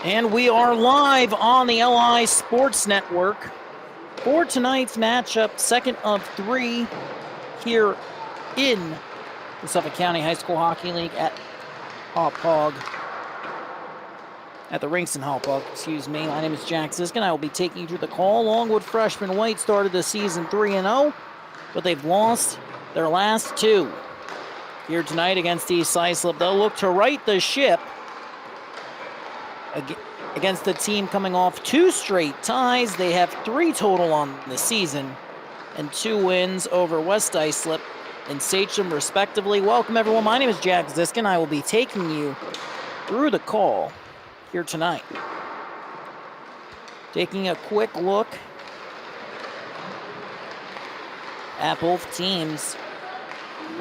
And we are live on the LI Sports Network for tonight's matchup, second of 3 here in the Suffolk County High School Hockey League at the rinks in Hauppauge, excuse me. My name is Jack Ziskin. I will be taking you through the call. Longwood freshman White started the season 3-0, but they've lost their last 2 here tonight against East Islip. They'll look to right the ship against the team coming off 2 straight ties. They have 3 total on the season and 2 wins over West Islip and Sachem respectively. Welcome everyone, my name is Jack Ziskin. I will be taking you through the call here tonight. Taking a quick look at both teams.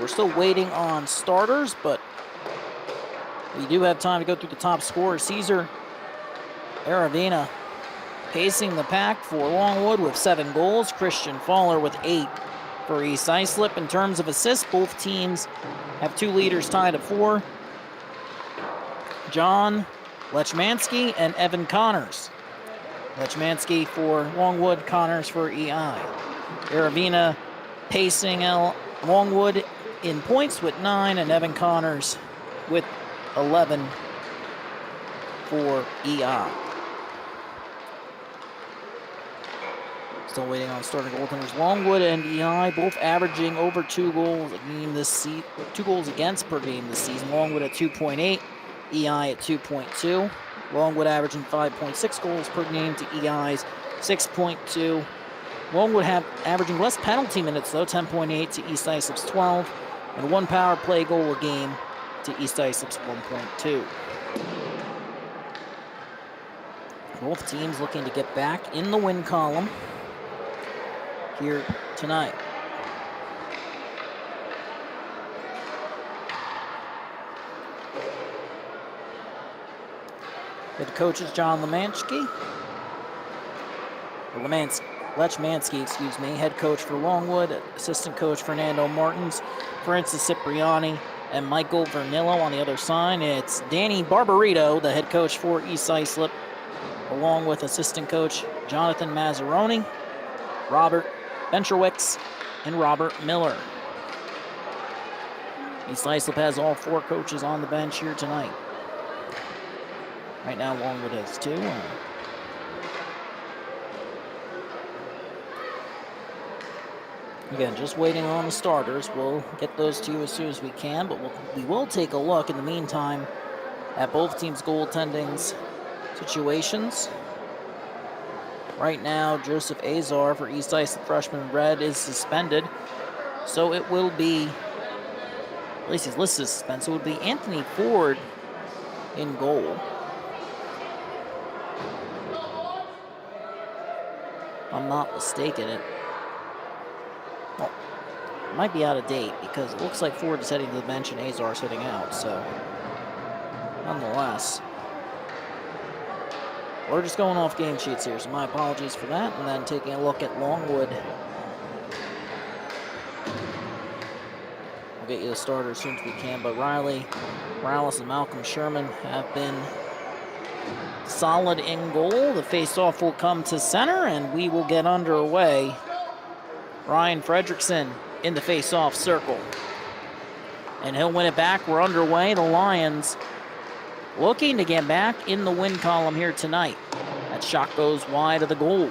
We're still waiting on starters, but we do have time to go through the top scorers. Caesar Aravina pacing the pack for Longwood with 7 goals. Christian Fowler with 8 for East Islip. In terms of assists, both teams have 2 leaders tied at 4. John Lechmansky and Evan Connors. Lechmansky for Longwood, Connors for EI. Aravina pacing Longwood in points with 9, and Evan Connors with 11 for EI. Still waiting on starting goaltenders. Longwood and EI both averaging over 2 goals a game this season, 2 goals against per game this season. Longwood at 2.8, EI at 2.2. Longwood averaging 5.6 goals per game to EI's 6.2. Longwood averaging less penalty minutes though, 10.8 to East Islip's 12, and 1 power play goal a game to East Islip's 1.2. Both teams looking to get back in the win column here tonight. Head coach is John Lechmansky, excuse me. Head coach for Longwood, assistant coach Fernando Martins, Francis Cipriani, and Michael Vernillo on the other side. It's Danny Barbarito, the head coach for East Islip, along with assistant coach Jonathan Mazzaroni, Robert Bencherwicks, and Robert Miller. East Islip has all 4 coaches on the bench here tonight. Right now, Longwood has 2. Again, just waiting on the starters. We'll get those to you as soon as we can, but we will take a look in the meantime at both teams' goaltending situations. Right now, Joseph Azar for East Islip freshman Red is suspended, so it will be, at least he's listed as suspended, so it would be Anthony Ford in goal. If I'm not mistaken, it might be out of date because it looks like Ford is heading to the bench and Azar is heading out, so nonetheless. We're just going off game sheets here, so my apologies for that. And then taking a look at Longwood. We'll get you the starter as soon as we can, but Riley Morales and Malcolm Sherman have been solid in goal. The face-off will come to center, and we will get underway. Ryan Fredrickson in the face-off circle. And he'll win it back. We're underway. The Lions looking to get back in the win column here tonight. That shot goes wide of the goal.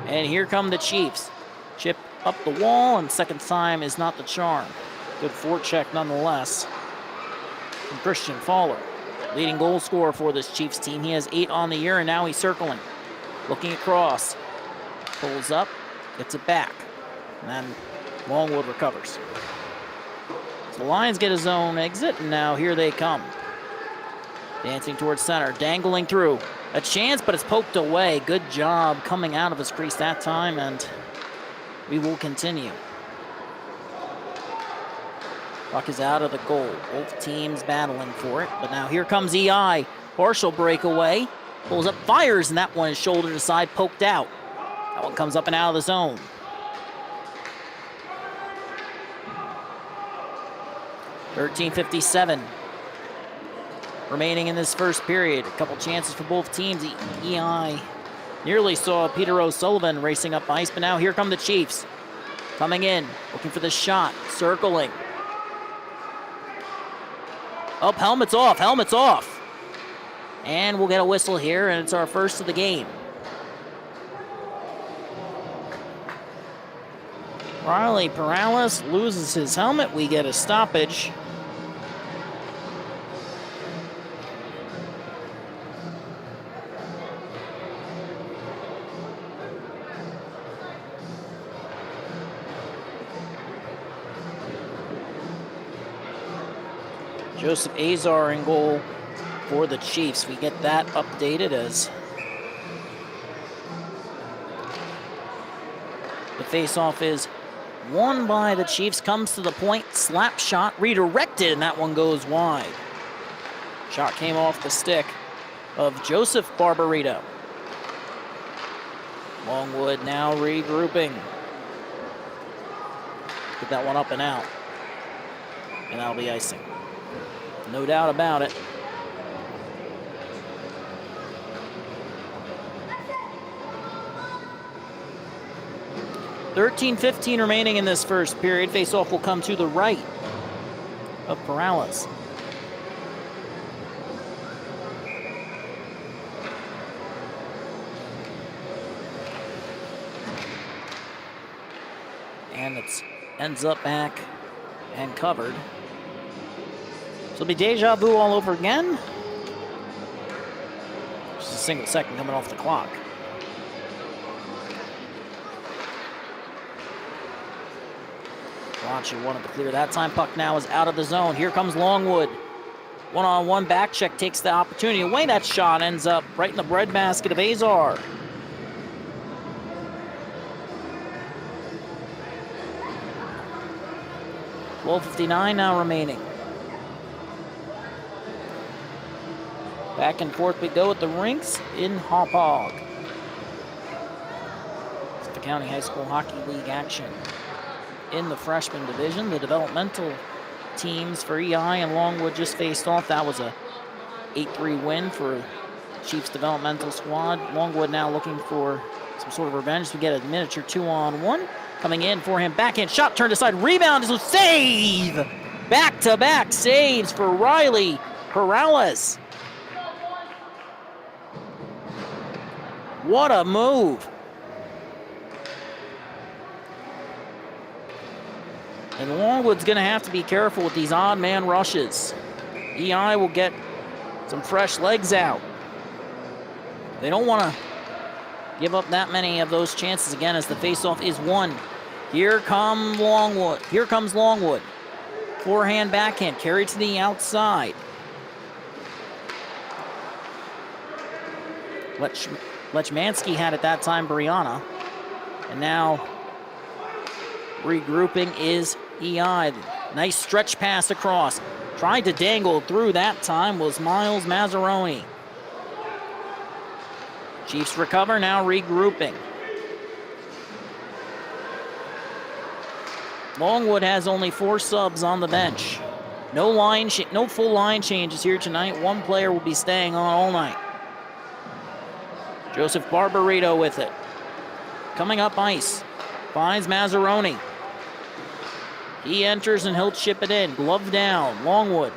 And here come the Chiefs. Chip up the wall, and second time is not the charm. Good forecheck nonetheless from Christian Fowler. Leading goal scorer for this Chiefs team. He has 8 on the year, and now he's circling. Looking across. Pulls up, gets it back. And then Longwood recovers. So the Lions get a zone exit, and now here they come. Dancing towards center, dangling through. A chance, but it's poked away. Good job coming out of his crease that time, and we will continue. Puck is out of the goal. Both teams battling for it. But now here comes EI. Partial breakaway. Pulls up, fires, and that one is shoulder to side, poked out. That one comes up and out of the zone. .57 remaining in this first period. A couple chances for both teams. EI nearly saw Peter O'Sullivan racing up ice, but now here come the Chiefs. Coming in, looking for the shot, circling. Up, helmet's off, helmet's off. And we'll get a whistle here, and it's our first of the game. Riley Perales loses his helmet. We get a stoppage. Joseph Azar in goal for the Chiefs. We get that updated as the faceoff is won by the Chiefs. Comes to the point, slap shot, redirected, and that one goes wide. Shot came off the stick of Joseph Barbarito. Longwood now regrouping. Get that one up and out. And that'll be icing. No doubt about it. .15 remaining in this first period. Faceoff will come to the right of Perales. And it ends up back and covered. So it'll be deja vu all over again. Just a single second coming off the clock. Blanchi wanted to clear that time. Puck now is out of the zone. Here comes Longwood. One-on-one back check takes the opportunity away. That shot ends up right in the breadbasket of Azar. .59 now remaining. Back and forth we go at the rinks in Hauppauge. It's the County High School Hockey League action. In the freshman division, the developmental teams for EI and Longwood just faced off. That was a 8-3 win for Chiefs developmental squad. Longwood now looking for some sort of revenge. We get a miniature 2-on-1. Coming in for him, backhand shot, turned aside, rebound, so save! Back-to-back saves for Riley Perales. What a move. And Longwood's going to have to be careful with these odd man rushes. EI will get some fresh legs out. They don't want to give up that many of those chances again as the faceoff is won. Here comes Longwood. Forehand, backhand, carried to the outside. Lechmansky had at that time Brianna. And now regrouping is EI. Nice stretch pass across. Tried to dangle through that time was Miles Mazzaroni. Chiefs recover, now regrouping. Longwood has only 4 subs on the bench. No full line changes here tonight. One player will be staying on all night. Joseph Barbarito with it. Coming up ice. Finds Mazzaroni. He enters and he'll chip it in. Glove down. Longwood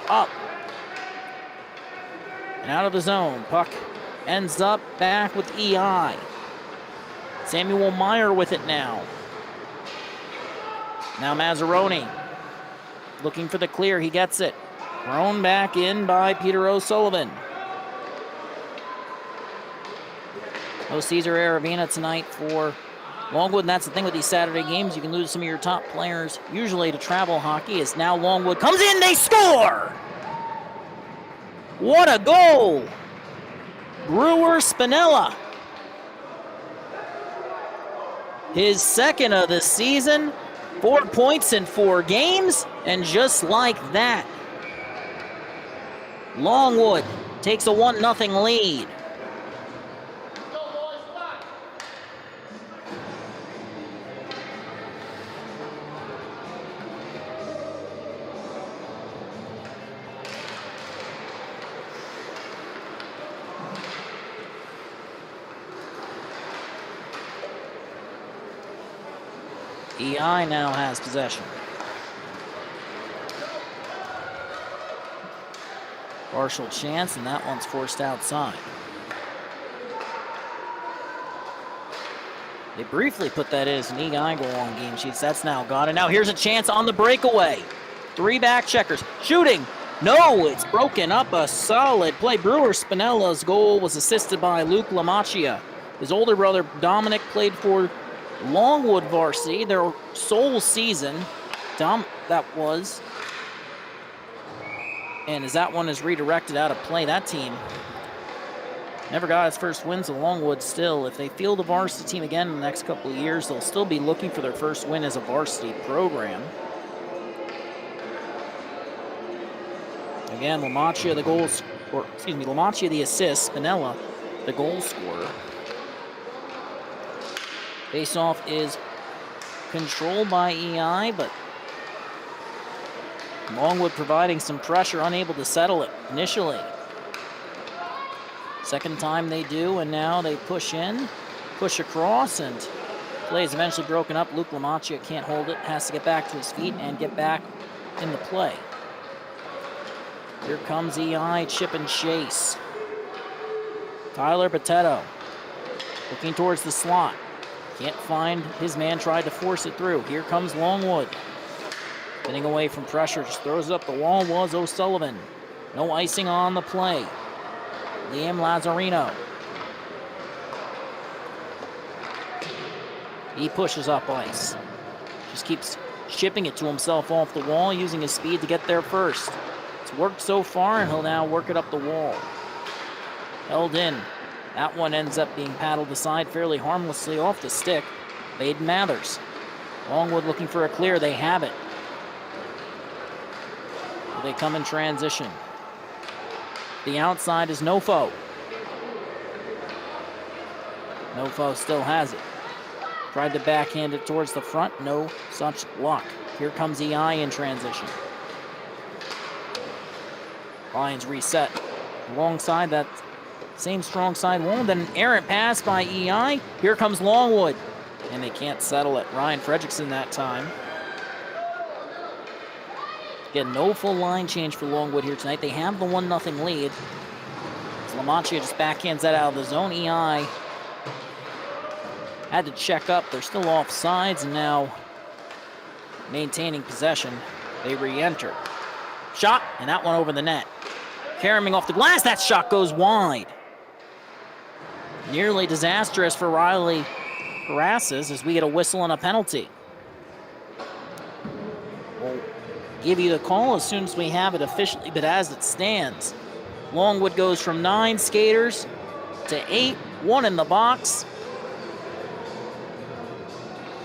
up. And out of the zone. Puck ends up back with EI. Samuel Meyer with it now. Now Mazzaroni looking for the clear. He gets it. Thrown back in by Peter O'Sullivan. No Cesar Aravina tonight for Longwood, and that's the thing with these Saturday games. You can lose some of your top players, usually to travel hockey, as now Longwood comes in, they score! What a goal! Brewer Spinella. His second of the season 4 points in 4 games, and just like that, Longwood takes a 1-0 lead. EI now has possession. Partial chance, and that one's forced outside. They briefly put that in as an EI goal on game sheets. That's now gone. And now here's a chance on the breakaway. 3 back checkers. Shooting. No, it's broken up. A solid play. Brewer Spinella's goal was assisted by Luke Lamacchia. His older brother Dominic played for Longwood varsity, their sole season. That was. And as that one is redirected out of play, that team never got its first wins at Longwood still. If they field a varsity team again in the next couple of years, they'll still be looking for their first win as a varsity program. Again, Lamacchia Lamacchia the assist, Spinella the goal scorer. Face-off is controlled by EI, but Longwood providing some pressure, unable to settle it initially. Second time they do, and now they push in, push across, and play is eventually broken up. Luke Lamacchia can't hold it, has to get back to his feet and get back in the play. Here comes EI, chip and chase. Tyler Potetto looking towards the slot. Can't find his man, tried to force it through. Here comes Longwood. Getting away from pressure, just throws it up the wall was O'Sullivan. No icing on the play. Liam Lazzarino. He pushes up ice. Just keeps chipping it to himself off the wall, using his speed to get there first. It's worked so far, and he'll now work it up the wall. Held in. That one ends up being paddled aside fairly harmlessly off the stick. Baden Mathers. Longwood looking for a clear. They have it. They come in transition. The outside is Nofo. Nofo still has it. Tried to backhand it towards the front. No such luck. Here comes EI in transition. Lions reset. Wrong side, that same strong side wall. Then an errant pass by EI. Here comes Longwood. And they can't settle it. Ryan Fredrickson that time. Again, no full line change for Longwood here tonight. They have the 1-0 lead. Lamacchia just backhands that out of the zone. EI had to check up. They're still off sides, and now maintaining possession. They re-enter. Shot, and that one over the net. Caroming off the glass. That shot goes wide. Nearly disastrous for Riley Harasses as we get a whistle and a penalty. We'll give you the call as soon as we have it officially, but as it stands, Longwood goes from 9 skaters to 8, 1 in the box.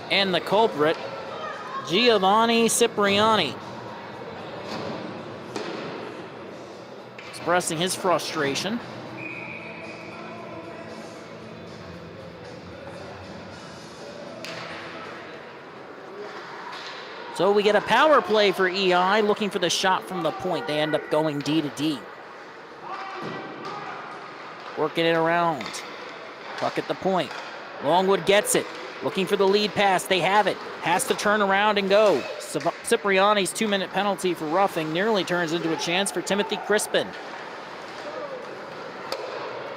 And the culprit, Giovanni Cipriani, expressing his frustration. So we get a power play for EI, looking for the shot from the point. They end up going D to D. Working it around. Puck at the point. Longwood gets it. Looking for the lead pass. They have it. Has to turn around and go. Cipriani's 2-minute penalty for roughing nearly turns into a chance for Timothy Crispin.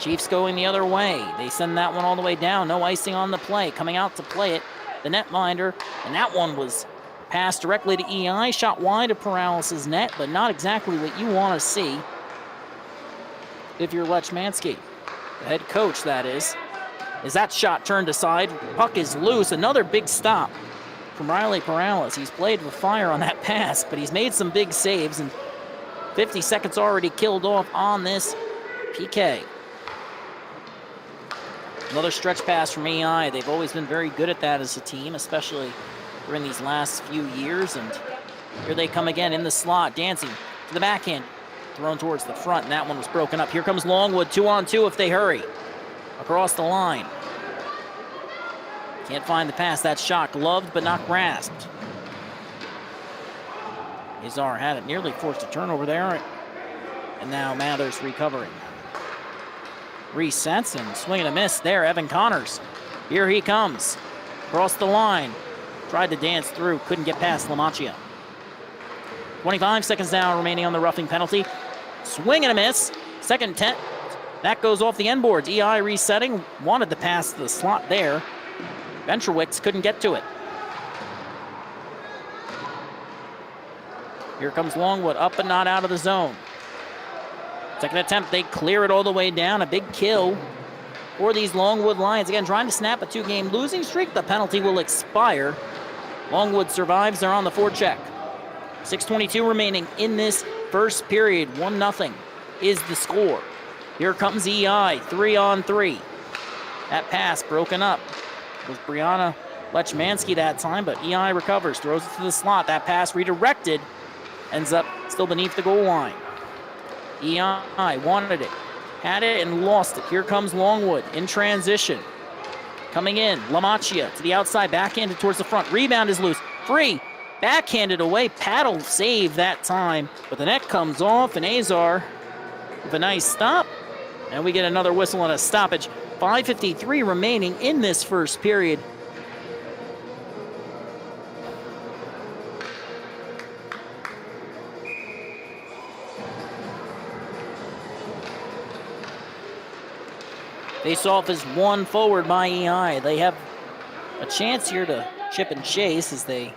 Chiefs going the other way. They send that one all the way down. No icing on the play. Coming out to play it, the netminder. And that one was passed directly to EI. Shot wide of Paralysis' net, but not exactly what you want to see if you're Lech Mansky. The head coach, that is. As that shot turned aside, puck is loose. Another big stop from Riley Paralysis. He's played with fire on that pass, but he's made some big saves, and 50 seconds already killed off on this PK. Another stretch pass from EI. They've always been very good at that as a team, especially during these last few years. And here they come again in the slot, dancing to the backhand, thrown towards the front, and that one was broken up. Here comes Longwood, 2-on-2 if they hurry. Across the line. Can't find the pass. That shot gloved but not grasped. Azar had it, nearly forced a turnover there. And now Mathers recovering. Resets and swing and a miss there. Evan Connors. Here he comes. Across the line. Tried to dance through. Couldn't get past LaMantia. 25 seconds down remaining on the roughing penalty. Swing and a miss. Second attempt. That goes off the end boards. EI resetting. Wanted to pass the slot there. Venturewicz couldn't get to it. Here comes Longwood. Up but not out of the zone. Second attempt, they clear it all the way down. A big kill for these Longwood Lions. Again, trying to snap a 2-game losing streak. The penalty will expire. Longwood survives. They're on the forecheck. 6:22 remaining in this first period. 1-0 is the score. Here comes EI, 3-on-3. That pass broken up. It was Brianna Lechmansky that time, but EI recovers, throws it to the slot. That pass redirected, ends up still beneath the goal line. EI wanted it, had it, and lost it. Here comes Longwood in transition. Coming in, LaMantia to the outside, backhanded towards the front. Rebound is loose, free, backhanded away. Paddle save that time, but the net comes off, and Azar with a nice stop. And we get another whistle and a stoppage. 5:53 remaining in this first period. Face-off is won forward by EI. They have a chance here to chip and chase as it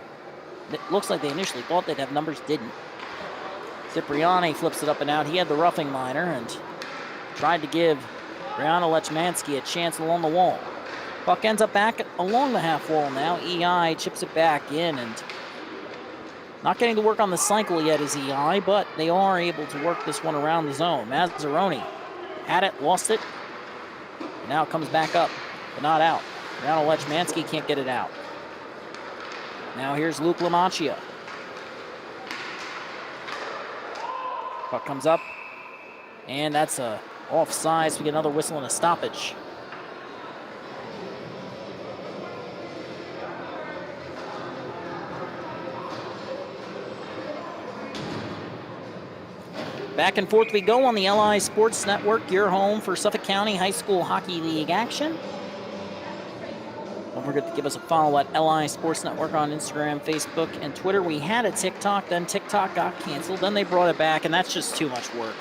looks like they initially thought they'd have numbers, didn't. Cipriani flips it up and out. He had the roughing liner and tried to give Brianna Lechmansky a chance along the wall. Puck ends up back along the half wall now. EI chips it back in, and not getting to work on the cycle yet is EI, but they are able to work this one around the zone. Mazzaroni had it, lost it. Now it comes back up, but not out. Brianna Lechmansky can't get it out. Now here's Luke LaMantia. Puck comes up, and that's a offside, so we get another whistle and a stoppage. Back and forth we go on the LI Sports Network, your home for Suffolk County High School Hockey League action. Don't forget to give us a follow at LI Sports Network on Instagram, Facebook, and Twitter. We had a TikTok, then TikTok got canceled, then they brought it back, and that's just too much work,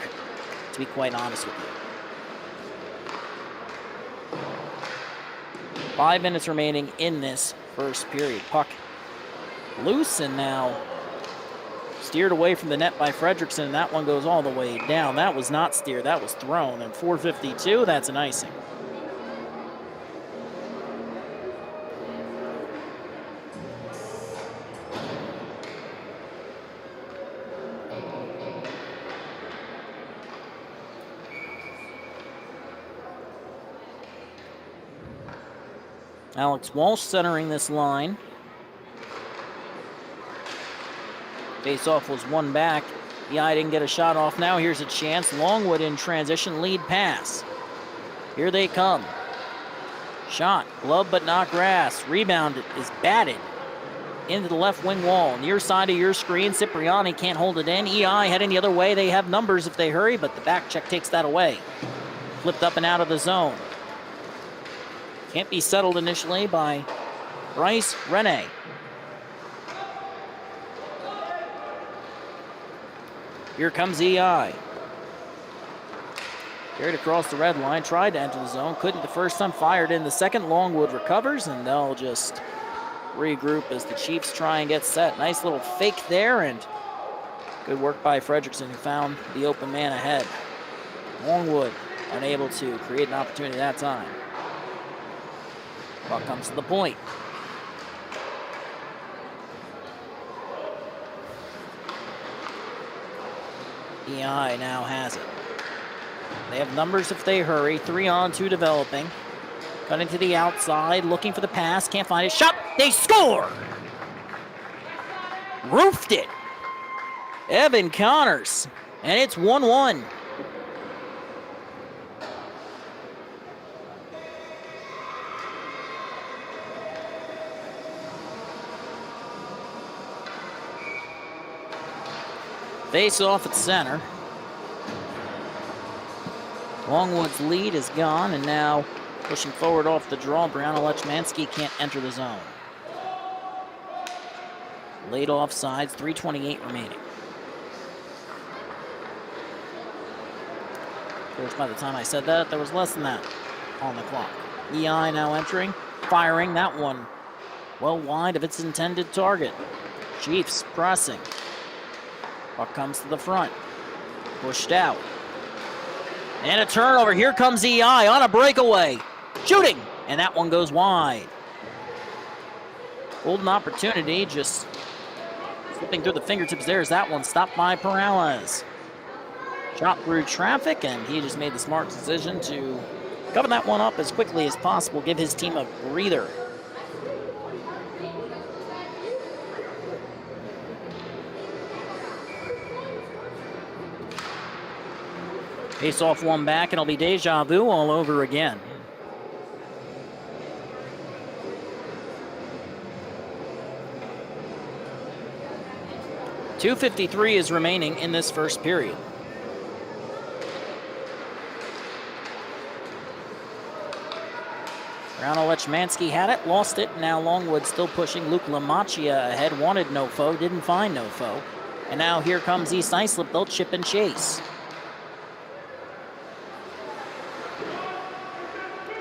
to be quite honest with you. 5 minutes remaining in this first period. Puck loose, and now steered away from the net by Fredrickson, and that one goes all the way down. That was not steered, that was thrown. And 4:52, that's an icing. Alex Walsh centering this line. Face-off was won back. EI didn't get a shot off. Now here's a chance. Longwood in transition, lead pass. Here they come. Shot, glove but not grass. Rebound is batted into the left wing wall. Near side of your screen, Cipriani can't hold it in. EI heading the other way. They have numbers if they hurry, but the back check takes that away. Flipped up and out of the zone. Can't be settled initially by Bryce Rene. Here comes EI. Carried across the red line, tried to enter the zone, couldn't the first time, fired in the second. Longwood recovers, and they'll just regroup as the Chiefs try and get set. Nice little fake there, and good work by Fredrickson, who found the open man ahead. Longwood unable to create an opportunity that time. Puck comes to the point. EI now has it. They have numbers if they hurry. 3-on-2 developing. Cutting to the outside, looking for the pass. Can't find it. Shot. They score! roofed it. Evan Connors, and it's 1-1. Face off at center. Longwood's lead is gone, and now pushing forward off the draw, Brianna Lechmansky can't enter the zone. Late offsides, 3:28 remaining. Of course, by the time I said that, there was less than that on the clock. EI now entering, firing that one well wide of its intended target. Chiefs pressing. Puck comes to the front. Pushed out. And a turnover. Here comes EI on a breakaway. Shooting! And that one goes wide. Golden opportunity, just slipping through the fingertips. There's that one, stopped by Perales. Shot through traffic, and he just made the smart decision to cover that one up as quickly as possible, give his team a breather. Face off one back, and it'll be deja vu all over again. .253 is remaining in this first period. Brianna Lechmansky had it, lost it. Now Longwood still pushing. Luke Lamachia ahead, wanted no foe, didn't find no foe. And now here comes East Islip. They'll chip and chase.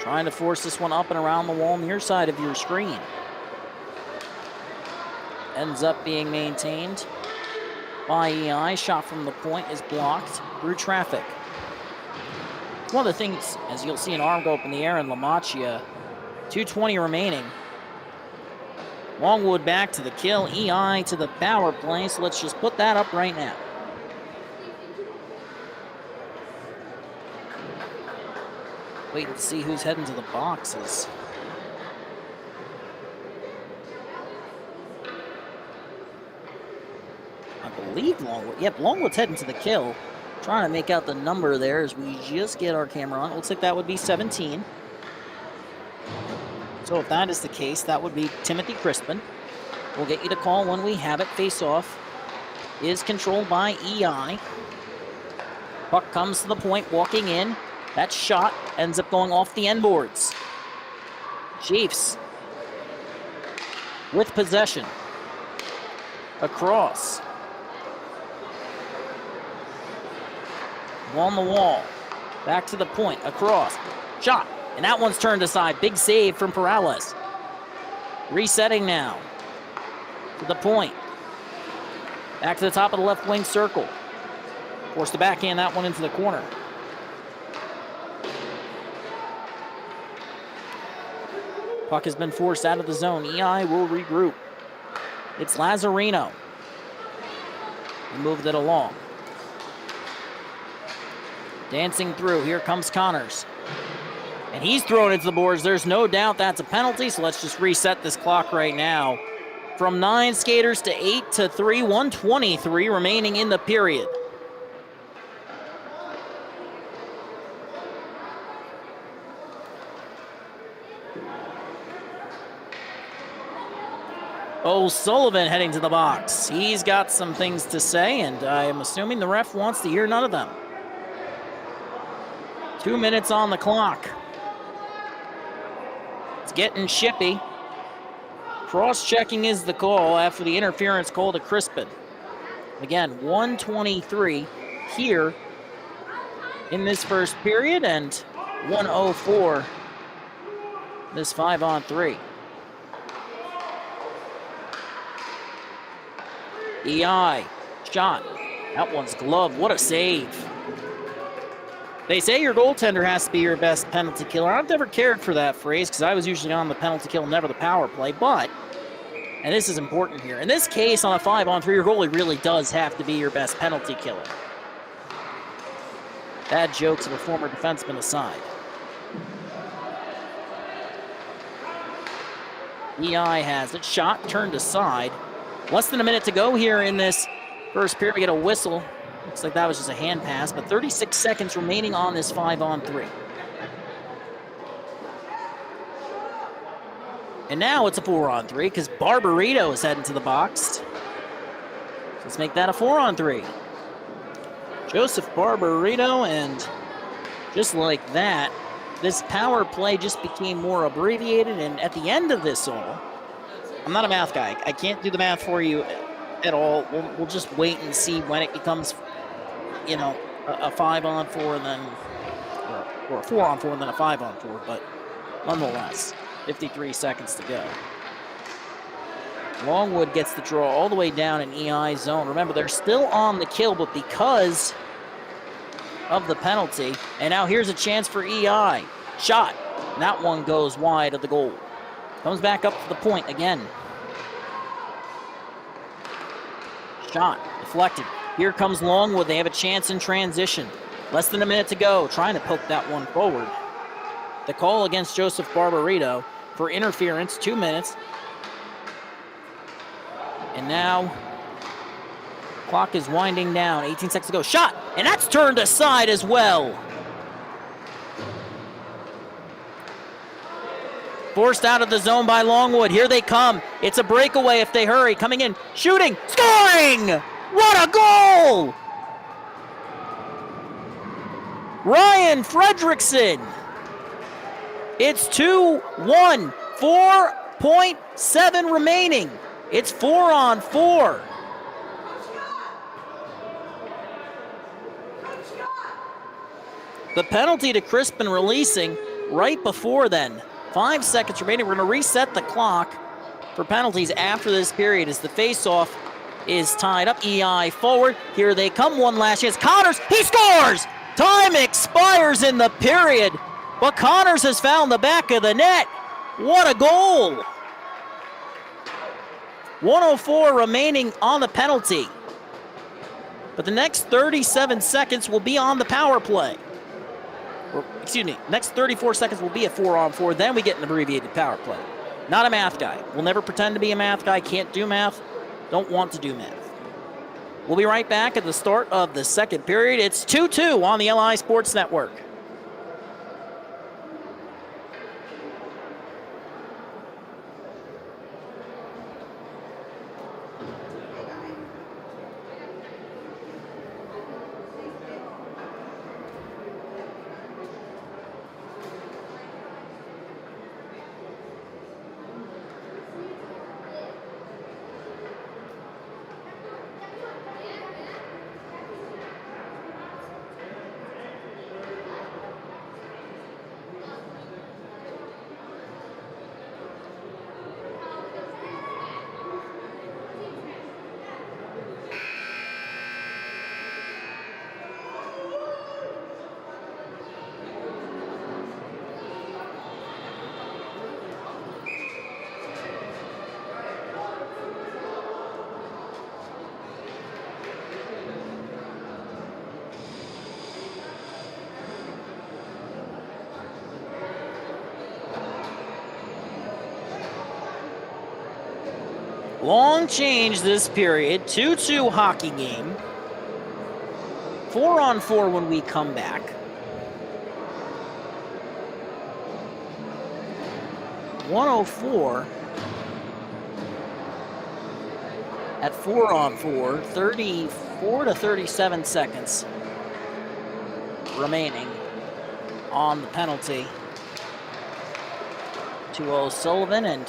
Trying to force this one up and around the wall near side of your screen. Ends up being maintained by EI. Shot from the point is blocked through traffic. One of the things, as you'll see an arm go up in the air in Lamachia, 2:20 remaining. Longwood back to the kill, EI to the power play, so let's just put that up right now. Wait and see who's heading to the boxes. I believe Longwood. Yep, Longwood's heading to the kill. Trying to make out the number there as we just get our camera on. It looks like that would be 17. So if that is the case, that would be Timothy Crispin. We'll get you to call when we have it. Face-off is controlled by EI. Puck comes to the point, walking in. That shot ends up going off the end boards. Chiefs with possession. Across. On the wall. Back to the point. Across. Shot. And that one's turned aside. Big save from Perales. Resetting now. To the point. Back to the top of the left wing circle. Forced to backhand that one into the corner. Puck has been forced out of the zone. EI will regroup. It's Lazzarino. He moved it along. Dancing through. Here comes Connors. And he's thrown into the boards. There's no doubt that's a penalty, so let's just reset this clock right now. From 9 skaters to 8 to 3, 1:23 remaining in the period. O'Sullivan heading to the box. He's got some things to say, and I am assuming the ref wants to hear none of them. 2 minutes on the clock. It's getting chippy. Cross-checking is the call after the interference call to Crispin. Again, 1:23 here in this first period, and 1:04 this 5-on-3. EI, shot. That one's gloved. What a save. They say your goaltender has to be your best penalty killer. I've never cared for that phrase because I was usually on the penalty kill, never the power play. But, and this is important here, in this case on a 5-on-3, your goalie really does have to be your best penalty killer. Bad jokes of a former defenseman aside. EI has it. Shot turned aside. Less than a minute to go here in this first period. We get a whistle. Looks like that was just a hand pass, but 36 seconds remaining on this 5-on-3. And now it's a 4-on-3 because Barbarito is heading to the box. Let's make that a 4-on-3. Joseph Barbarito, and just like that, this power play just became more abbreviated, and at the end of this all, I'm not a math guy. I can't do the math for you at all. We'll just wait and see when it becomes, you know, a 5-on-4 and then, or a 4-on-4 and then a 5-on-4, but nonetheless, 53 seconds to go. Longwood gets the draw all the way down in EI zone. Remember, they're still on the kill, but because of the penalty, and now here's a chance for EI. Shot. That one goes wide of the goal. Comes back up to the point again. Shot. Deflected. Here comes Longwood. They have a chance in transition. Less than a minute to go. Trying to poke that one forward. The call against Joseph Barbarito for interference. 2 minutes. And now, clock is winding down. 18 seconds to go. Shot! And that's turned aside as well. Forced out of the zone by Longwood. Here they come. It's a breakaway if they hurry. Coming in. Shooting. Scoring! What a goal! Ryan Fredrickson. It's 2-1. 4.7 remaining. It's 4-on-4. The penalty to Crispin releasing right before then. 5 seconds remaining. We're going to reset the clock for penalties after this period as the face-off is tied up. EI forward. Here they come. One last chance. Connors, he scores! Time expires in the period, but Connors has found the back of the net. What a goal! 104 remaining on the penalty. But the next 37 seconds will be on the power play. Or, excuse me, next 34 seconds will be a 4-on-4. Then we get an abbreviated power play. Not a math guy. Will never pretend to be a math guy. Can't do math. Don't want to do math. We'll be right back at the start of the second period. It's 2-2 on the LI Sports Network. Long change this period. 2-2 hockey game. 4-on-4 when we come back. .104 at 4-on-4. 34 to 37 seconds remaining on the penalty to O'Sullivan, and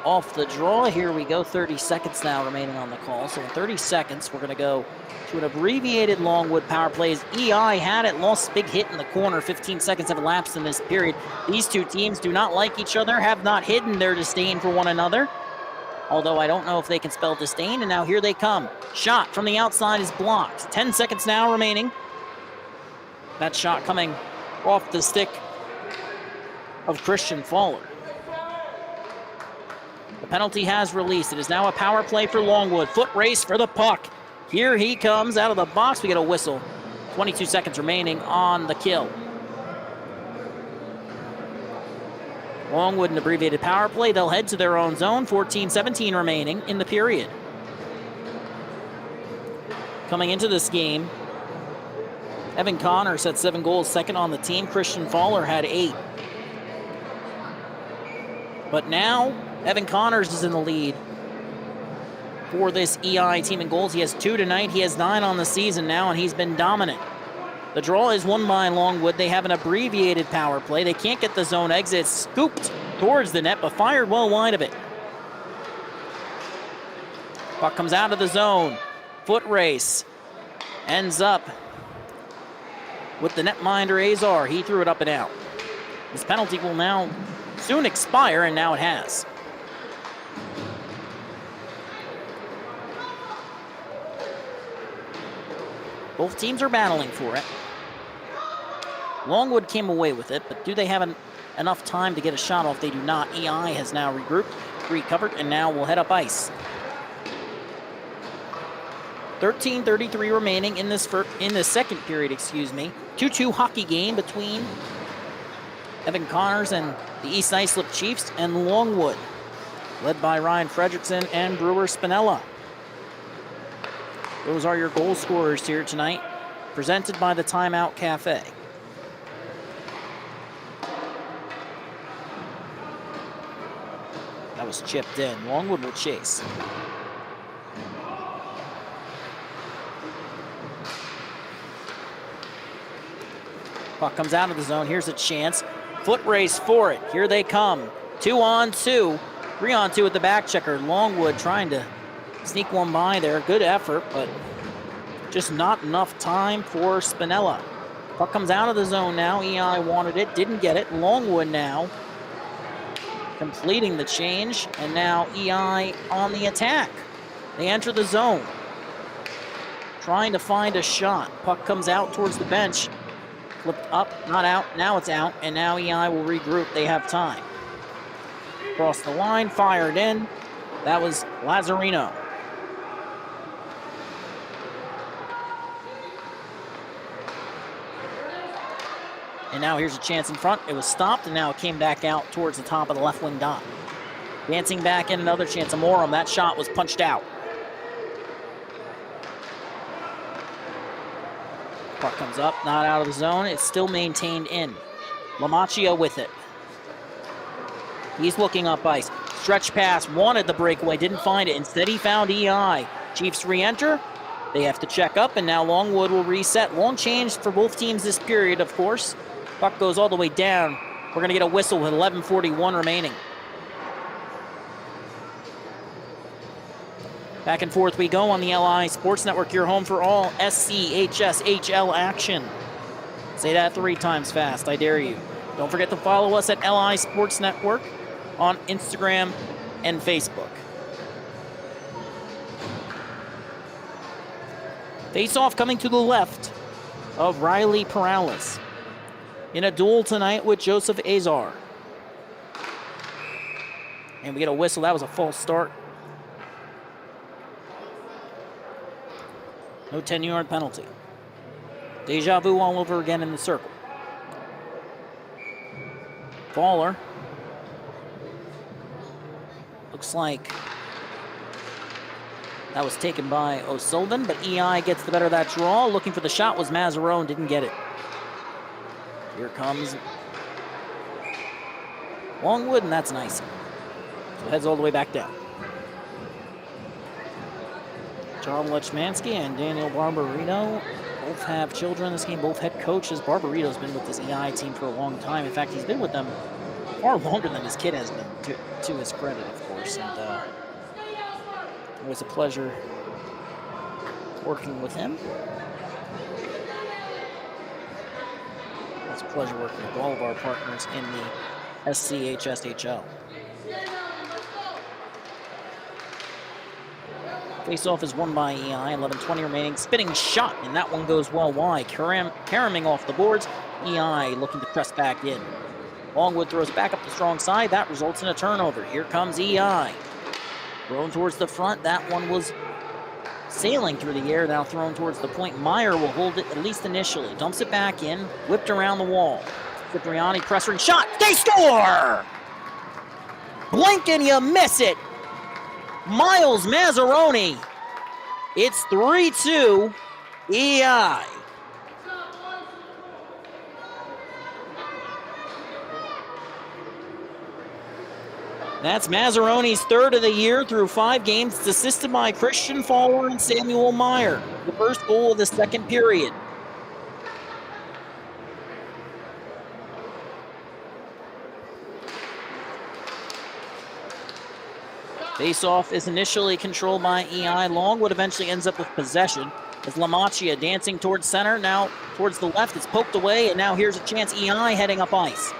off the draw. Here we go. 30 seconds now remaining on the call. So in 30 seconds, we're going to go to an abbreviated Longwood power play as EI had it, lost a big hit in the corner. 15 seconds have elapsed in this period. These two teams do not like each other, have not hidden their disdain for one another. Although I don't know if they can spell disdain, and now here they come. Shot from the outside is blocked. 10 seconds now remaining. That shot coming off the stick of Christian Fowler. The penalty has released. It is now a power play for Longwood. Foot race for the puck. Here he comes out of the box. We get a whistle. 22 seconds remaining on the kill. Longwood, an abbreviated power play. They'll head to their own zone. 14-17 remaining in the period. Coming into this game, Evan Connors had 7 goals, second on the team. Christian Fowler had 8. But now, Evan Connors is in the lead for this EI team in goals. He has 2 tonight. He has 9 on the season now, and he's been dominant. The draw is won by Longwood. They have an abbreviated power play. They can't get the zone exit. Scooped towards the net, but fired well wide of it. Puck comes out of the zone. Foot race. Ends up with the netminder Azar. He threw it up and out. This penalty will now soon expire, and now it has. Both teams are battling for it. Longwood came away with it, but do they have enough time to get a shot off? They do not. EI has now regrouped, recovered, and now will head up ice. 13:33 remaining in this second period, 2-2 hockey game between Evan Connors and the East Islip Chiefs and Longwood, led by Ryan Fredrickson and Brewer Spinella. Those are your goal scorers here tonight, presented by the Timeout Cafe. That was chipped in. Longwood will chase. Puck comes out of the zone. Here's a chance. Foot race for it. Here they come. 2-on-2. 3-on-2 with the back checker. Longwood trying to sneak one by there. Good effort, but just not enough time for Spinella. Puck comes out of the zone now. EI wanted it, didn't get it. Longwood now completing the change, and now EI on the attack. They enter the zone, trying to find a shot. Puck comes out towards the bench. Flipped up, not out. Now it's out, and now EI will regroup. They have time. Across the line, fired in. That was Lazzarino. And now here's a chance in front. It was stopped, and now it came back out towards the top of the left wing dot. Dancing back in, another chance. Amorum, that shot was punched out. Puck comes up, not out of the zone. It's still maintained in. Lamacchia with it. He's looking up ice. Stretch pass, wanted the breakaway, didn't find it. Instead, he found EI. Chiefs re-enter. They have to check up, and now Longwood will reset. Long change for both teams this period, of course. Puck goes all the way down. We're going to get a whistle with 11:41 remaining. Back and forth we go on the LI Sports Network, your home for all SCHSHL action. Say that 3 times fast, I dare you. Don't forget to follow us at LI Sports Network on Instagram and Facebook. Face-off coming to the left of Riley Perales in a duel tonight with Joseph Azar. And we get a whistle. That was a false start. No 10-yard penalty. Deja vu all over again in the circle. Fowler. Looks like that was taken by O'Sullivan, but EI gets the better of that draw. Looking for the shot was Mazzarone, didn't get it. Here comes Longwood, and that's nice. So heads all the way back down. John Lechmansky and Daniel Barbarino both have children in this game, both head coaches. Barbarito's been with this EI team for a long time. In fact, he's been with them far longer than his kid has been, to his credit, of course. And it was a pleasure working with him. It's a pleasure working with all of our partners in the SCHSHL. Face-off is won by EI, 11:20 remaining. Spinning shot, and that one goes well wide. Karaming off the boards. EI looking to press back in. Longwood throws back up the strong side. That results in a turnover. Here comes EI. Thrown towards the front. That one was sailing through the air, now thrown towards the point. Meyer will hold it, at least initially. Dumps it back in, whipped around the wall. Cipriani, pressuring, shot. They score! Blink and you miss it. Miles Mazzarone It's 3-2 EI. That's Mazzaroni's third of the year through 5 games. It's assisted by Christian Fowler and Samuel Meyer. The first goal of the second period. Face-off is initially controlled by EI. Longwood eventually ends up with possession. As LaMacchia dancing towards center, now towards the left. It's poked away, and now here's a chance. EI heading up ice.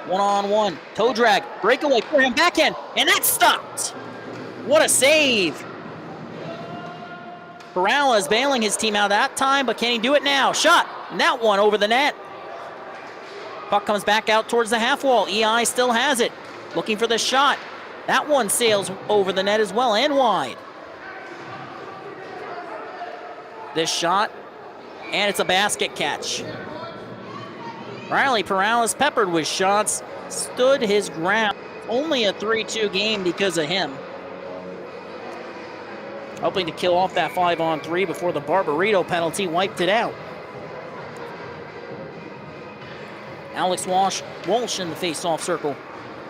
One-on-one, toe drag, breakaway for him, backhand, and that's stopped. What a save. Peralez bailing his team out that time, but can he do it now? Shot, and that one over the net. Puck comes back out towards the half wall. EI still has it, looking for the shot. That one sails over the net as well and wide. This shot, and it's a basket catch. Riley Peralez, peppered with shots, stood his ground. Only a 3-2 game because of him. Hoping to kill off that 5-on-3 before the Barbarito penalty wiped it out. Alex Walsh in the face-off circle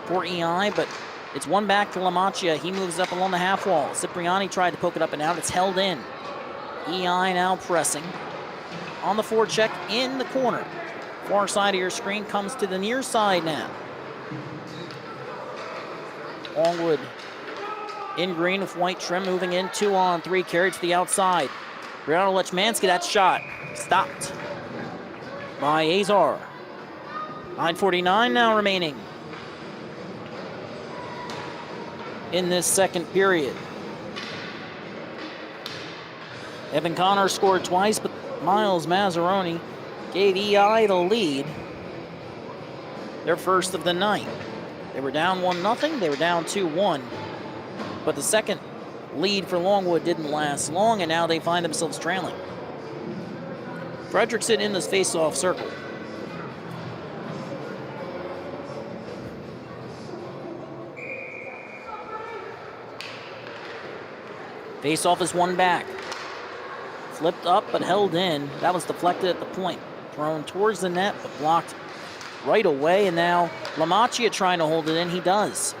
for EI, but it's one back to LaMacchia. He moves up along the half wall. Cipriani tried to poke it up and out. It's held in. EI now pressing on the forecheck in the corner. Far side of your screen comes to the near side now. Longwood in green with white trim, moving in 2-on-3, carried to the outside. Brianna Lechmansky, that shot stopped by Azar. 9:49 now remaining in this second period. Evan Connor scored twice, but Miles Mazzaroni gave EI the lead. Their first of the night. They were down 1-0, they were down 2-1. But the second lead for Longwood didn't last long, and now they find themselves trailing. Fredrickson in this face-off circle. Face-off is one back. Flipped up but held in. That was deflected at the point. Thrown towards the net but blocked right away, and now LaMacchia trying to hold it in. He does.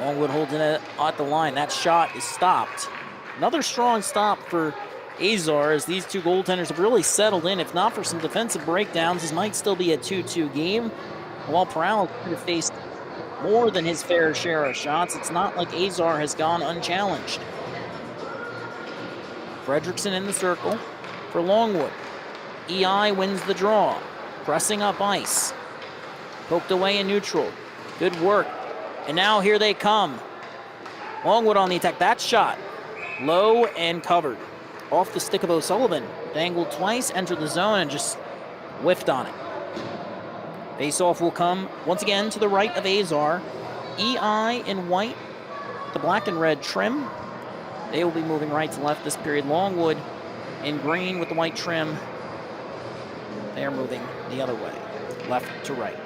Longwood holding it at the line. That shot is stopped. Another strong stop for Azar as these two goaltenders have really settled in. If not for some defensive breakdowns, this might still be a 2-2 game. While Peralez could have faced more than his fair share of shots, it's not like Azar has gone unchallenged. Fredrickson in the circle for Longwood. EI wins the draw. Pressing up ice. Poked away in neutral. Good work. And now here they come. Longwood on the attack. That shot. Low and covered. Off the stick of O'Sullivan. Dangled twice, entered the zone, and just whiffed on it. Face-off will come once again to the right of Azar. EI in white, the black and red trim. They will be moving right to left this period. Longwood in green with the white trim. They are moving the other way, left to right.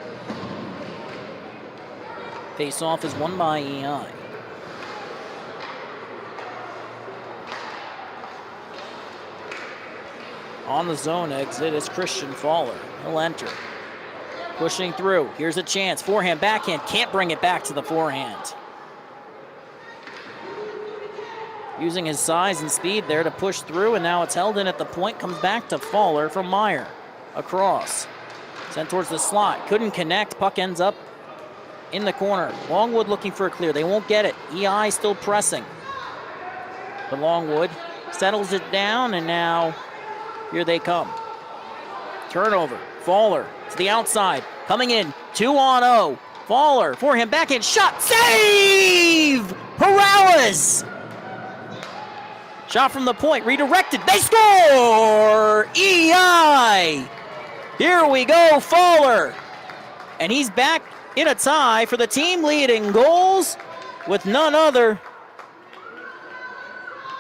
Face-off is won by EI. On the zone exit is Christian Fowler. He'll enter. Pushing through. Here's a chance. Forehand, backhand. Can't bring it back to the forehand. Using his size and speed there to push through, and now it's held in at the point. Comes back to Fowler from Meyer. Across. Sent towards the slot. Couldn't connect. Puck ends up in the corner. Longwood looking for a clear. They won't get it. EI still pressing. But Longwood settles it down, and now here they come. Turnover. Fowler to the outside. Coming in. 2-on-0. Fowler for him. Backhand shot. Save! Peralez! Shot from the point. Redirected. They score! EI! Here we go. Fowler. And he's back in a tie for the team lead in goals with none other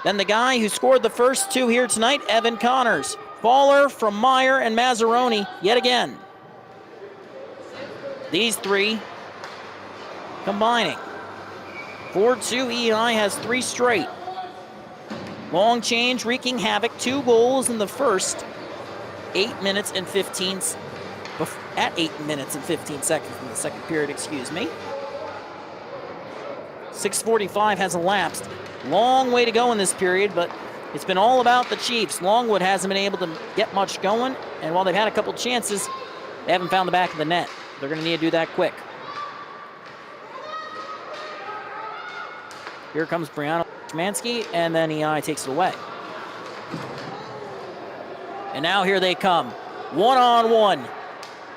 than the guy who scored the first two here tonight, Evan Connors. Fowler from Meyer and Mazzaroni yet again. These three combining. 4-2, EI has 3 straight. Long change wreaking havoc, 2 goals in the first 8 minutes and 15 at 8 minutes and 15 seconds in the second period, excuse me. 6:45 has elapsed. Long way to go in this period, but it's been all about the Chiefs. Longwood hasn't been able to get much going, and while they've had a couple chances, they haven't found the back of the net. They're going to need to do that quick. Here comes Brianna Szymanski, and then EI takes it away. And now here they come. 1-on-1.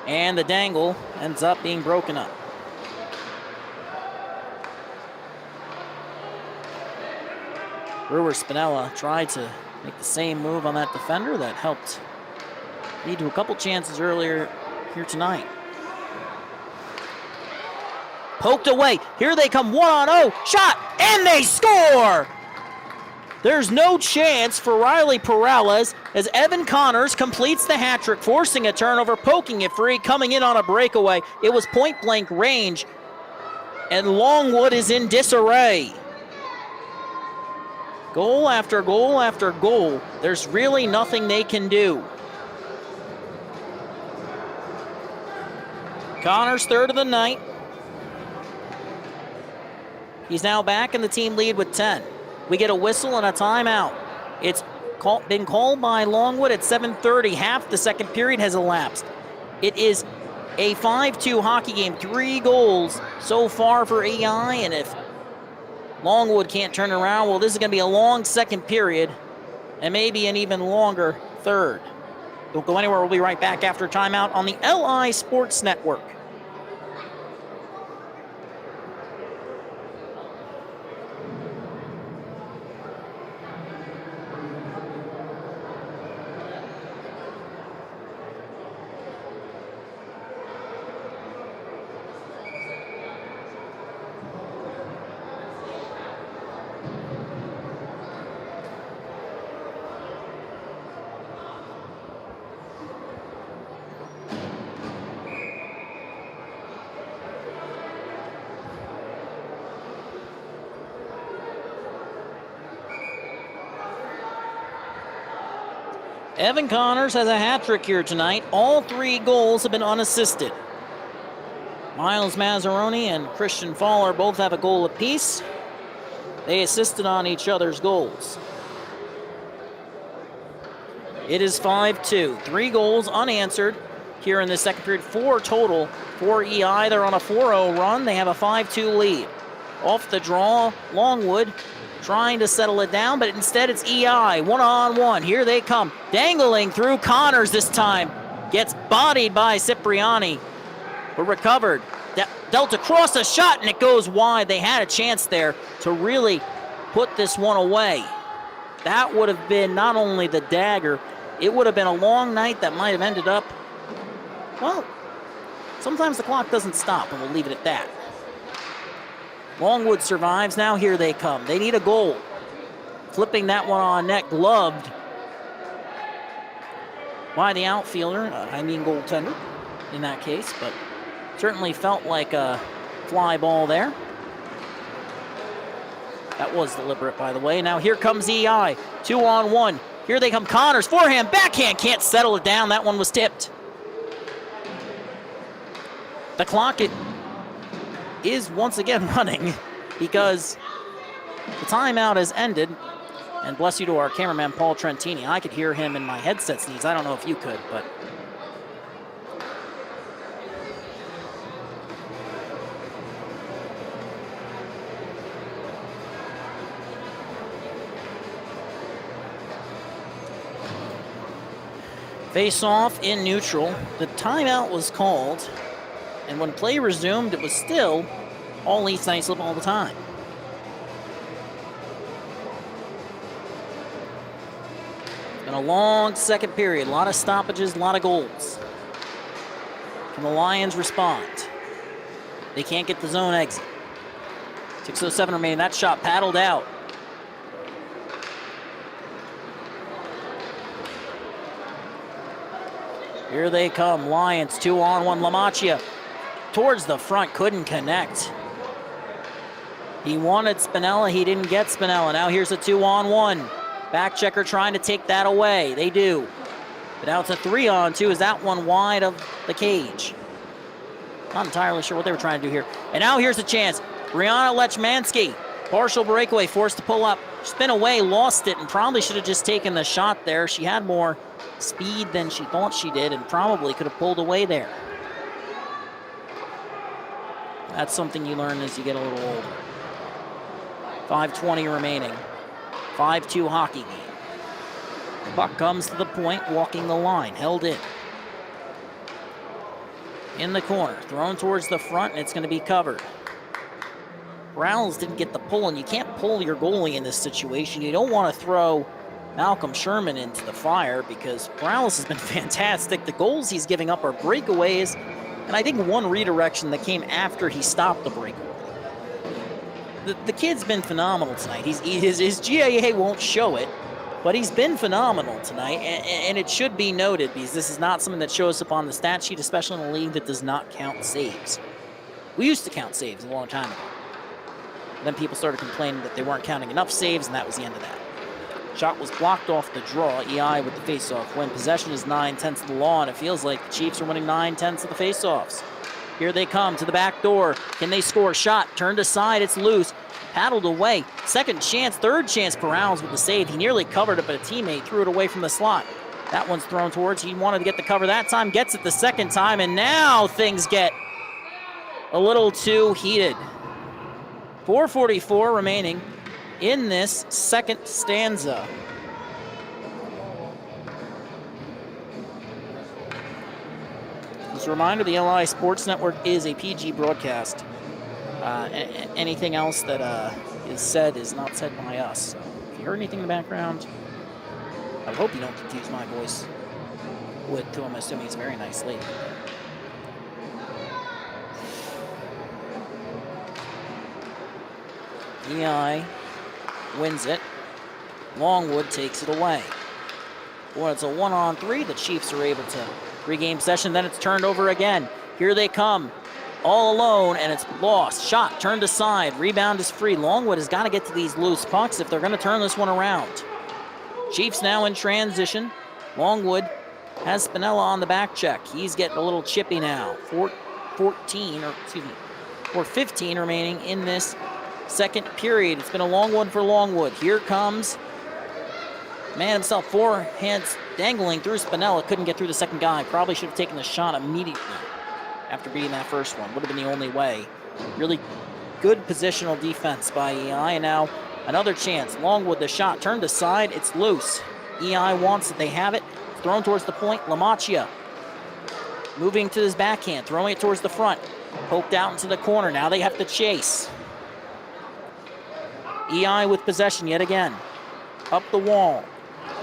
And the dangle ends up being broken up. Brewer Spinella tried to make the same move on that defender that helped lead to a couple chances earlier here tonight. Poked away. Here they come, 1-on-0. Shot, and they score! There's no chance for Riley Perales as Evan Connors completes the hat trick, forcing a turnover, poking it free, coming in on a breakaway. It was point-blank range, and Longwood is in disarray. Goal after goal after goal. There's really nothing they can do. Connors, third of the night. He's now back in the team lead with 10. We get a whistle and a timeout. It's been called by Longwood at 7:30. Half the second period has elapsed. It is a 5-2 hockey game. 3 goals so far for EI, and if Longwood can't turn around, well, this is going to be a long second period and maybe an even longer third. Don't go anywhere. We'll be right back after timeout on the LI Sports Network. Evan Connors has a hat trick here tonight. All 3 goals have been unassisted. Miles Mazzaroni and Christian Fowler both have a goal apiece. They assisted on each other's goals. It is 5-2. 3 goals unanswered here in the second period. 4 total for EI. They're on a 4-0 run. They have a 5-2 lead. Off the draw, Longwood trying to settle it down, but instead it's EI, 1-on-1. Here they come, dangling through. Connors this time gets bodied by Cipriani, but recovered. Dealt across a shot, and it goes wide. They had a chance there to really put this one away. That would have been not only the dagger, it would have been a long night that might have ended up, well, sometimes the clock doesn't stop, and we'll leave it at that. Longwood survives. Now here they come. They need a goal. Flipping that one on net, gloved by the outfielder. Goaltender in that case, but certainly felt like a fly ball there. That was deliberate, by the way. Now here comes EI. 2-on-1. Here they come. Connors, forehand, backhand, can't settle it down. That one was tipped. The clock is once again running because the timeout has ended. And bless you to our cameraman, Paul Trentini. I could hear him in my headset sneeze. I don't know if you could, but face-off in neutral. The timeout was called, and when play resumed, it was still all East Islip all the time. It's been a long second period, a lot of stoppages, a lot of goals. Can the Lions respond? They can't get the zone exit. 6:07 remaining, that shot paddled out. Here they come, Lions, 2-on-1, Lamacchia towards the front, couldn't connect. He wanted Spinella, he didn't get Spinella. Now here's a 2-on-1. Back checker trying to take that away. They do. But now it's a 3-on-2. Is that one wide of the cage? Not entirely sure what they were trying to do here. And now here's a chance. Brianna Lechmansky, partial breakaway, forced to pull up, spin away, lost it, and probably should have just taken the shot there. She had more speed than she thought she did and probably could have pulled away there. That's something you learn as you get a little older. 5:20 remaining. 5-2 hockey game. Puck comes to the point, walking the line, held in. In the corner, thrown towards the front, and it's going to be covered. Browns didn't get the pull, and you can't pull your goalie in this situation. You don't want to throw Malcolm Sherman into the fire because Morales has been fantastic. The goals he's giving up are breakaways, and I think one redirection that came after he stopped the breakaway. The kid's been phenomenal tonight. His GAA won't show it, but he's been phenomenal tonight, and it should be noted because this is not something that shows up on the stat sheet, especially in a league that does not count saves. We used to count saves a long time ago. Then people started complaining that they weren't counting enough saves, and that was the end of that. Shot was blocked off the draw. EI with the faceoff. When possession is 9/10 of the law, and it feels like the Chiefs are winning 9/10 of the faceoffs. Here they come to the back door. Can they score? Shot turned aside. It's loose. Paddled away. Second chance, third chance. Perales with the save. He nearly covered it, but a teammate threw it away from the slot. That one's thrown towards. He wanted to get the cover that time. Gets it the second time, and now things get a little too heated. 4:44 remaining in this second stanza. As a reminder, the LI Sports Network is a PG broadcast. Anything else that is said is not said by us. So if you heard anything in the background, I hope you don't confuse my voice with who I'm assuming is a very nice lady. EI wins it. Longwood takes it away. Well, it's a 1-on-3. The Chiefs are able to regain possession. Then it's turned over again. Here they come. All alone, and it's lost. Shot turned aside. Rebound is free. Longwood has got to get to these loose pucks if they're going to turn this one around. Chiefs now in transition. Longwood has Spinella on the back check. He's getting a little chippy now. 4:15 remaining in this second period. It's been a long one for Longwood. Here comes man himself, forehands dangling through Spinella. Couldn't get through the second guy. Probably should have taken the shot immediately after beating that first one. Would have been the only way. Really good positional defense by EI. And now another chance. Longwood, the shot turned aside. It's loose. EI wants it. They have it. Thrown towards the point. Lamacchia moving to his backhand. Throwing it towards the front. Poked out into the corner. Now they have to chase. EI with possession yet again. Up the wall.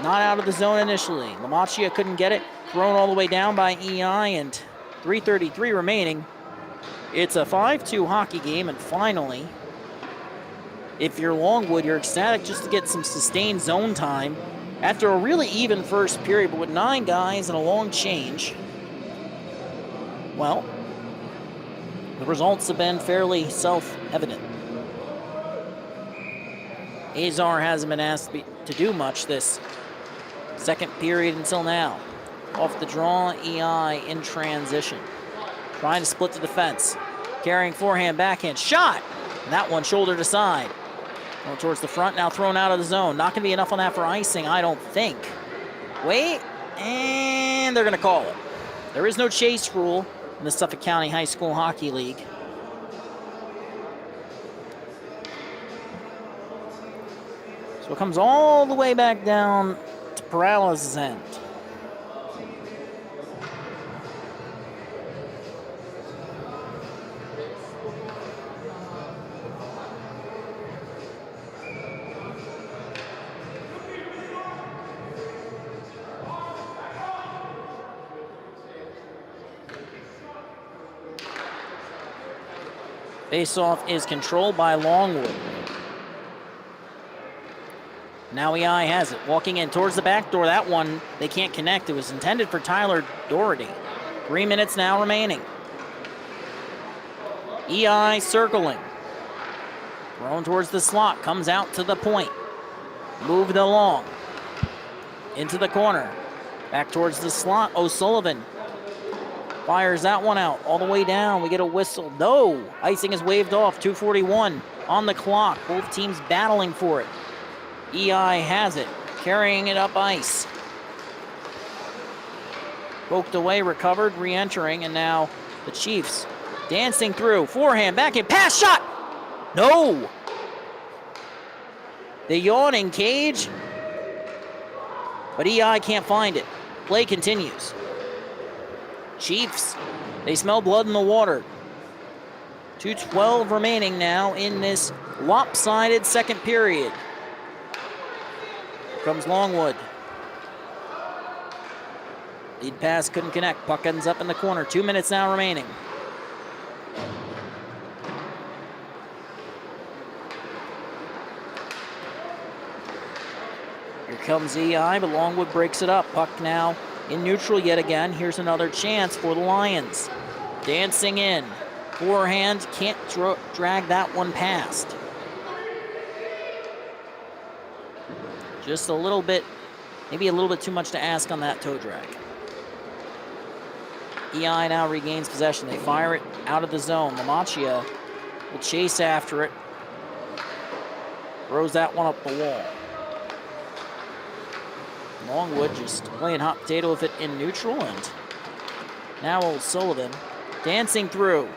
Not out of the zone initially. Lamacchia couldn't get it. Thrown all the way down by EI, and 3:33 remaining. It's a 5-2 hockey game, and finally, if you're Longwood, you're ecstatic just to get some sustained zone time after a really even first period, but with 9 guys and a long change. Well, the results have been fairly self-evident. Azar hasn't been asked to do much this second period until now. Off the draw, EI in transition. Trying to split the defense. Carrying forehand, backhand, shot! And that one shouldered aside. Going towards the front, now thrown out of the zone. Not going to be enough on that for icing, I don't think. Wait, and they're going to call it. There is no chase rule in the Suffolk County High School Hockey League. So it comes all the way back down to Perales' end. Faceoff is controlled by Longwood. Now EI has it. Walking in towards the back door. That one, they can't connect. It was intended for Tyler Doherty. 3 minutes now remaining. EI circling. Thrown towards the slot, comes out to the point. Moved along. Into the corner. Back towards the slot, O'Sullivan. Fires that one out, all the way down. We get a whistle. No! Icing is waved off, 2:41 on the clock. Both teams battling for it. EI has it, carrying it up ice. Poked away, recovered, re-entering, and now the Chiefs dancing through. Forehand, backhand, pass, shot! No! The yawning cage, but EI can't find it. Play continues. Chiefs, they smell blood in the water. 2:12 remaining now in this lopsided second period. Here comes Longwood. Lead pass couldn't connect. Puck ends up in the corner. 2 minutes now remaining. Here comes EI, but Longwood breaks it up. Puck now in neutral yet again. Here's another chance for the Lions. Dancing in. Forehand, can't drag that one past. Just a little bit, maybe a little bit too much to ask on that toe drag. EI now regains possession. They fire it out of the zone. Lamacchia will chase after it. Throws that one up the wall. Longwood just playing hot potato with it in neutral, and now O'Sullivan dancing through,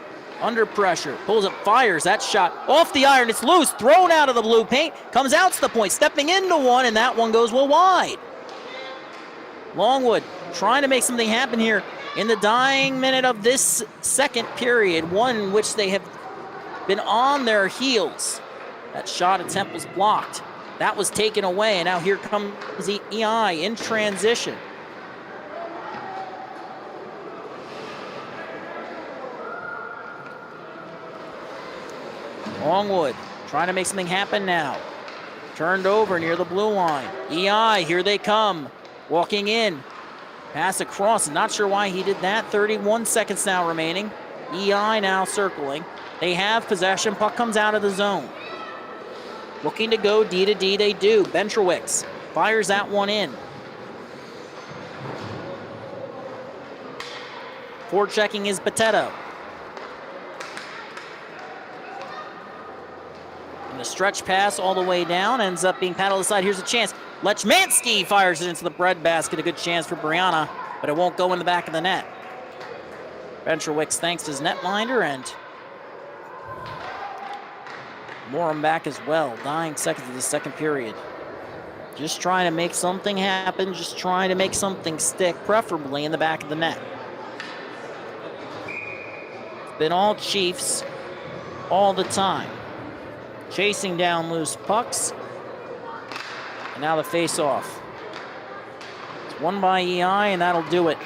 under pressure, pulls up, fires that shot off the iron. It's loose, thrown out of the blue paint, comes out to the point, stepping into one, and that one goes well wide. Longwood trying to make something happen here in the dying minute of this second period, one in which they have been on their heels. That shot attempt was blocked. That was taken away, and now here comes the EI in transition. Longwood trying to make something happen now. Turned over near the blue line. EI, here they come. Walking in. Pass across. Not sure why he did that. 31 seconds now remaining. EI now circling. They have possession. Puck comes out of the zone. Looking to go D to D, they do. Bentrowicz fires that one in. Forechecking is Potato. And a stretch pass all the way down, ends up being paddled aside. Here's a chance. Lechmansky fires it into the breadbasket. A good chance for Brianna, but it won't go in the back of the net. Bentrowicz thanks his netminder, and Morum back as well. Dying seconds of the second period. Just trying to make something happen, just trying to make something stick, preferably in the back of the net. It's been all Chiefs all the time. Chasing down loose pucks. And now the face-off. It's won by EI, and that'll do it.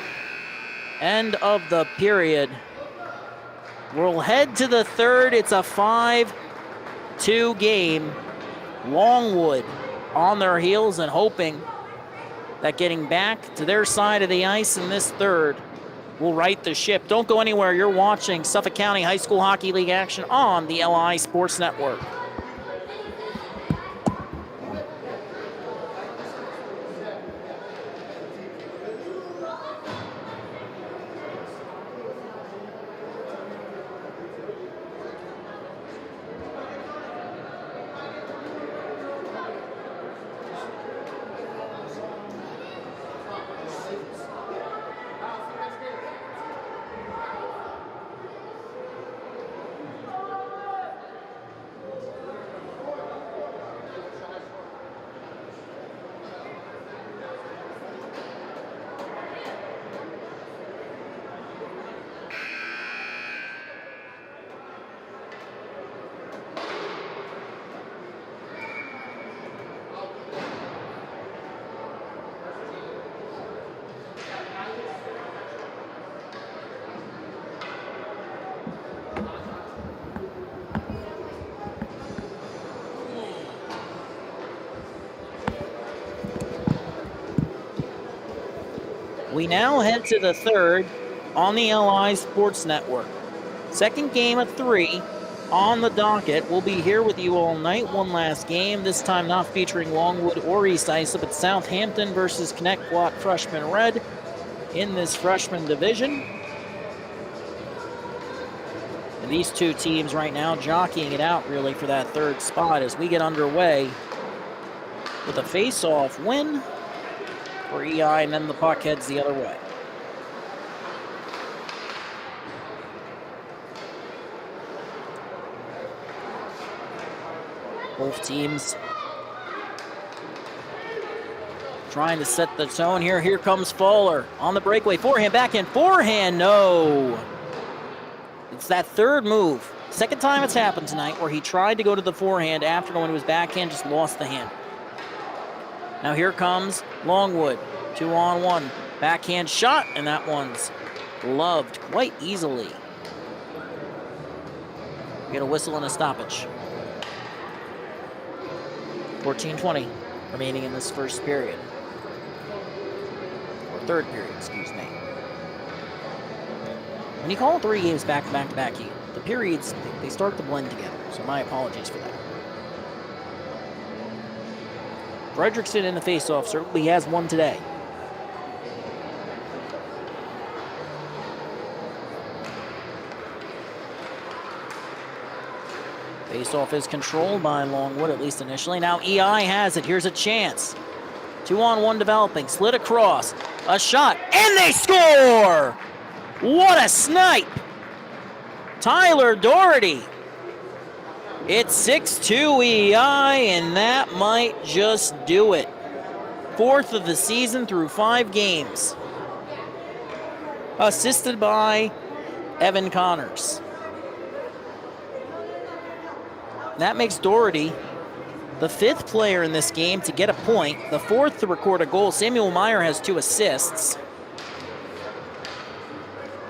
End of the period. We'll head to the third. It's a 5-2 game. Longwood on their heels and hoping that getting back to their side of the ice in this third will right the ship. Don't go anywhere. You're watching Suffolk County High School Hockey League action on the LI Sports Network. We now head to the third on the LI Sports Network. Second game of 3 on the docket. We'll be here with you all night. One last game, this time not featuring Longwood or East Islip, but Southampton versus Connecticut Freshman Red in this freshman division. And these two teams right now jockeying it out really for that third spot as we get underway with a face-off win for EI, and then the puck heads the other way. Both teams trying to set the tone here. Here comes Fowler on the breakaway. Forehand, backhand, forehand, no. It's that third move. Second time it's happened tonight where he tried to go to the forehand after going to his backhand, just lost the hand. Now here comes Longwood, 2-on-1. Backhand shot, and that one's gloved quite easily. We get a whistle and a stoppage. 14:20 remaining in this first period. Or third period, excuse me. When you call 3 games back-to-back, the periods, they start to blend together. So my apologies for that. Frederickson in the faceoff, certainly has one today. Faceoff is controlled by Longwood, at least initially. Now EI has it. Here's a chance. 2-on-1 developing. Slid across. A shot. And they score! What a snipe! Tyler Doherty. It's 6-2 EI, and that might just do it. 4th of the season through 5 games. Assisted by Evan Connors. That makes Doherty the 5th player in this game to get a point, the 4th to record a goal. Samuel Meyer has 2 assists.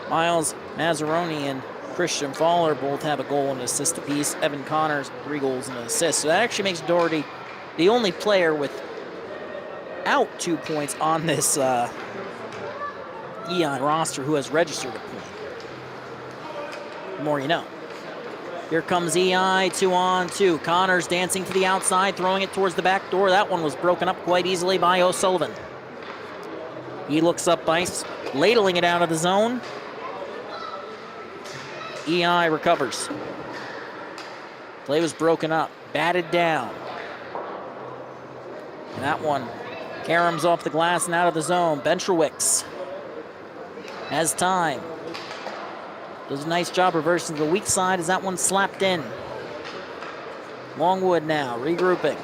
Miles Mazzaroni and Christian Fowler both have a goal and an assist apiece. Evan Connors, 3 goals and an assist. So that actually makes Doherty the only player without 2 points on this EI roster who has registered a point. The more you know. Here comes EI, 2-on-2. Connors dancing to the outside, throwing it towards the back door. That one was broken up quite easily by O'Sullivan. He looks up ice, ladling it out of the zone. EI recovers. Play was broken up, batted down. And that one caroms off the glass and out of the zone. Bentrowicz has time. Does a nice job reversing to the weak side as that one slapped in. Longwood now regrouping.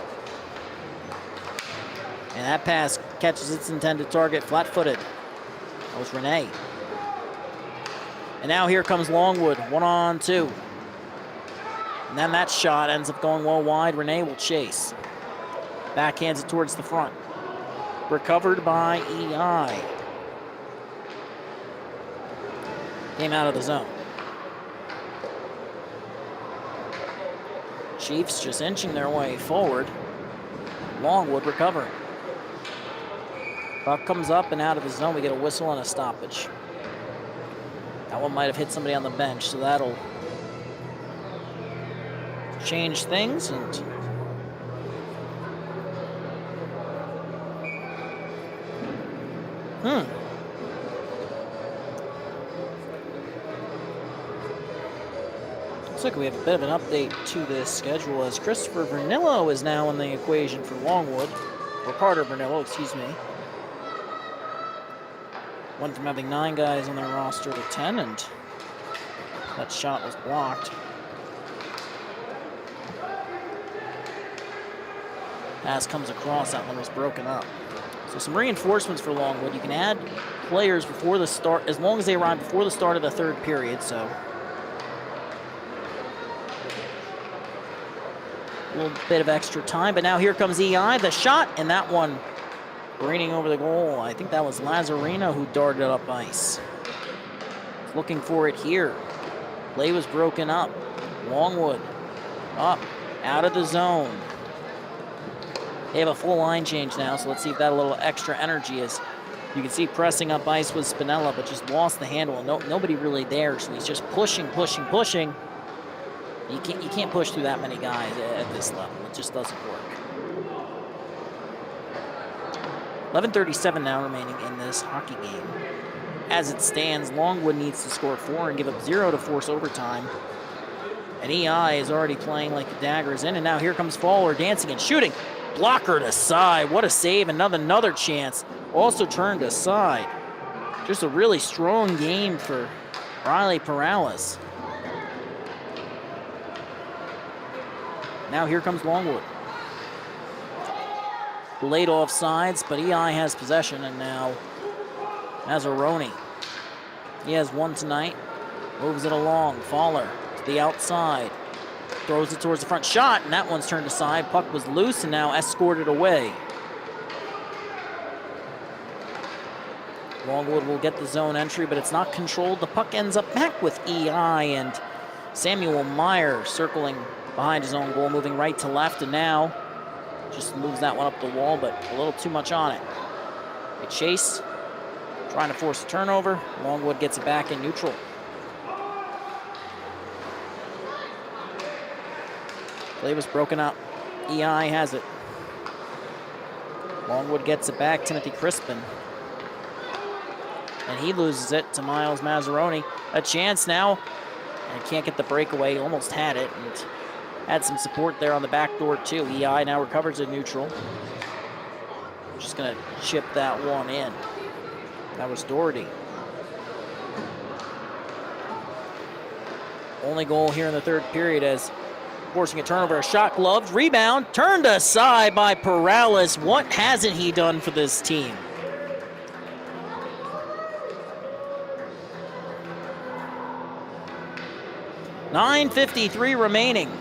And that pass catches its intended target flat-footed. That was Renee. And now here comes Longwood, 1-on-2. And then that shot ends up going well wide. Renee will chase. Backhands it towards the front. Recovered by EI. Came out of the zone. Chiefs just inching their way forward. Longwood recovering. Puck comes up and out of the zone. We get a whistle and a stoppage. That one might have hit somebody on the bench, so that'll change things. And looks like we have a bit of an update to this schedule as Christopher Vernillo is now in the equation for Longwood, or Carter Vernillo, excuse me. Went from having 9 guys on their roster to 10, and that shot was blocked. Pass comes across, that one was broken up. So some reinforcements for Longwood. You can add players before the start, as long as they arrive before the start of the third period, so a little bit of extra time. But now here comes EI, the shot, and that one careening over the goal. I think that was Lazzarino who darted up ice. Looking for it here. Play was broken up. Longwood up, out of the zone. They have a full line change now, so let's see if that little extra energy is You can see pressing up ice with Spinella, but just lost the handle. Nobody really there, so he's just pushing. You can't push through that many guys at this level. It just doesn't work. 11:37 now remaining in this hockey game. As it stands, Longwood needs to score 4 and give up 0 to force overtime. And EI is already playing like the dagger is in, and now here comes Fowler dancing and shooting. Blockered aside. What a save. Another chance. Also turned aside. Just a really strong game for Riley Perales. Now here comes Longwood. Delayed offsides, but EI has possession, and now Mazzaroni. He has one tonight. Moves it along. Fowler to the outside. Throws it towards the front. Shot, and that one's turned aside. Puck was loose and now escorted away. Longwood will get the zone entry, but it's not controlled. The puck ends up back with EI, and Samuel Meyer circling behind his own goal, moving right to left, and now just moves that one up the wall, but a little too much on it. A chase, trying to force a turnover. Longwood gets it back in neutral. Play was broken up. EI has it. Longwood gets it back. Timothy Crispin. And he loses it to Miles Mazzaroni. A chance now. And can't get the breakaway. Almost had it. And had some support there on the back door too. EI now recovers in neutral. Just going to chip that one in. That was Doherty. Only goal here in the third period as forcing a turnover, a shot gloved, rebound, turned aside by Perales. What hasn't he done for this team? $9:53 remaining.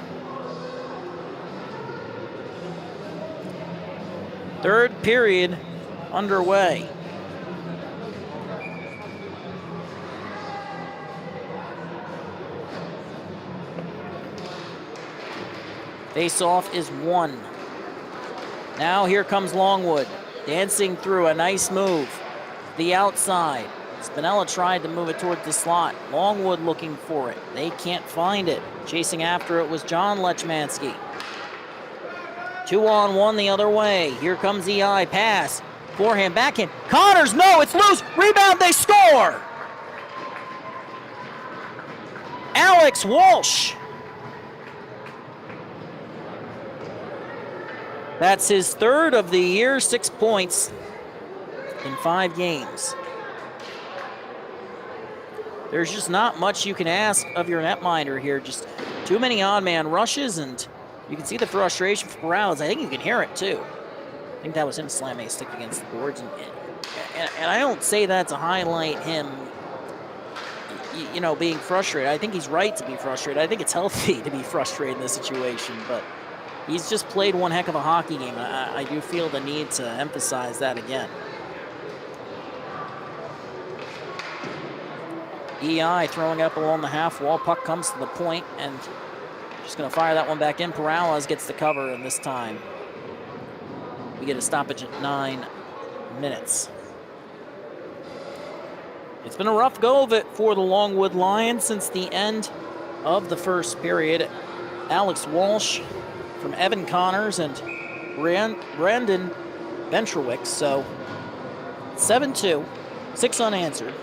Third period underway. Face-off is won. Now here comes Longwood, dancing through a nice move. The outside. Spinella tried to move it toward the slot. Longwood looking for it. They can't find it. Chasing after it was John Lechmansky. 2-on-1 the other way. Here comes EI. Pass. Forehand, backhand. Connors, no, it's loose. Rebound, they score! Alex Walsh. That's his third of the year, 6 points in 5 games. There's just not much you can ask of your netminder here. Just too many odd man rushes, and you can see the frustration for Perales. I think you can hear it too. I think that was him slamming his stick against the boards. And I don't say that to highlight him, you know, being frustrated. I think he's right to be frustrated. I think it's healthy to be frustrated in this situation, but he's just played one heck of a hockey game. I do feel the need to emphasize that again. EI throwing up along the half wall. Puck comes to the point, and just going to fire that one back in. Perales gets the cover, and this time we get a stoppage at 9 minutes. It's been a rough go of it for the Longwood Lions since the end of the first period. Alex Walsh from Evan Connors and Brandon Ventrowick. So 7-2, 6 unanswered.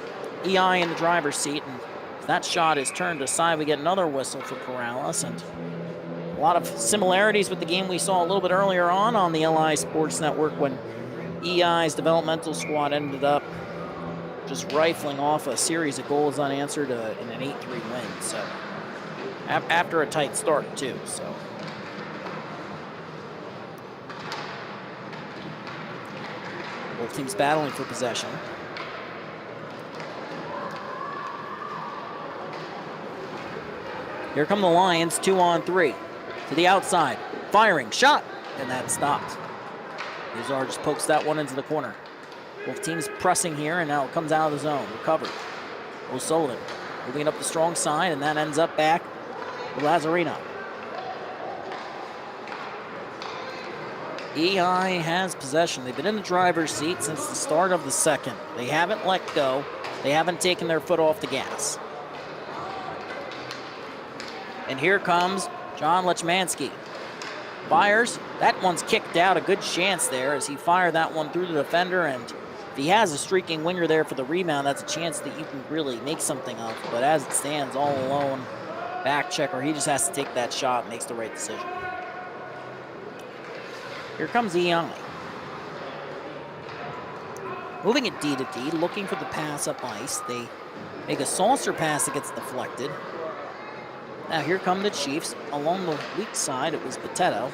EI in the driver's seat, and if that shot is turned aside, we get another whistle for Perales, and a lot of similarities with the game we saw a little bit earlier on the LI Sports Network when EI's developmental squad ended up just rifling off a series of goals unanswered in an 8-3 win. So after a tight start too. So both teams battling for possession. Here come the Lions, 2-on-3. To the outside, firing, shot, and that stopped. Izar just pokes that one into the corner. Both teams pressing here, and now it comes out of the zone, recovered. O'Sullivan moving it up the strong side, and that ends up back with Lazzarino. EI has possession. They've been in the driver's seat since the start of the second. They haven't let go. They haven't taken their foot off the gas. And here comes John Lechmansky. Fires. That one's kicked out. A good chance there as he fired that one through the defender. And if he has a streaking winger there for the rebound, that's a chance that you can really make something of. But as it stands, all alone, back checker, he just has to take that shot and makes the right decision. Here comes EI. Moving it D to D, looking for the pass up ice. They make a saucer pass that gets deflected. Now here come the Chiefs. Along the weak side, it was Potato.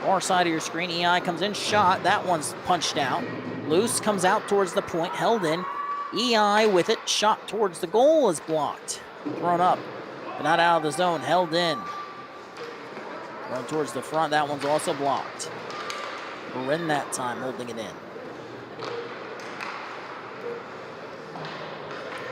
Far side of your screen, EI comes in, shot. That one's punched out. Loose, comes out towards the point, held in. EI with it, shot towards the goal is blocked. Thrown up, but not out of the zone, held in. Thrown towards the front, that one's also blocked. Marin that time holding it in.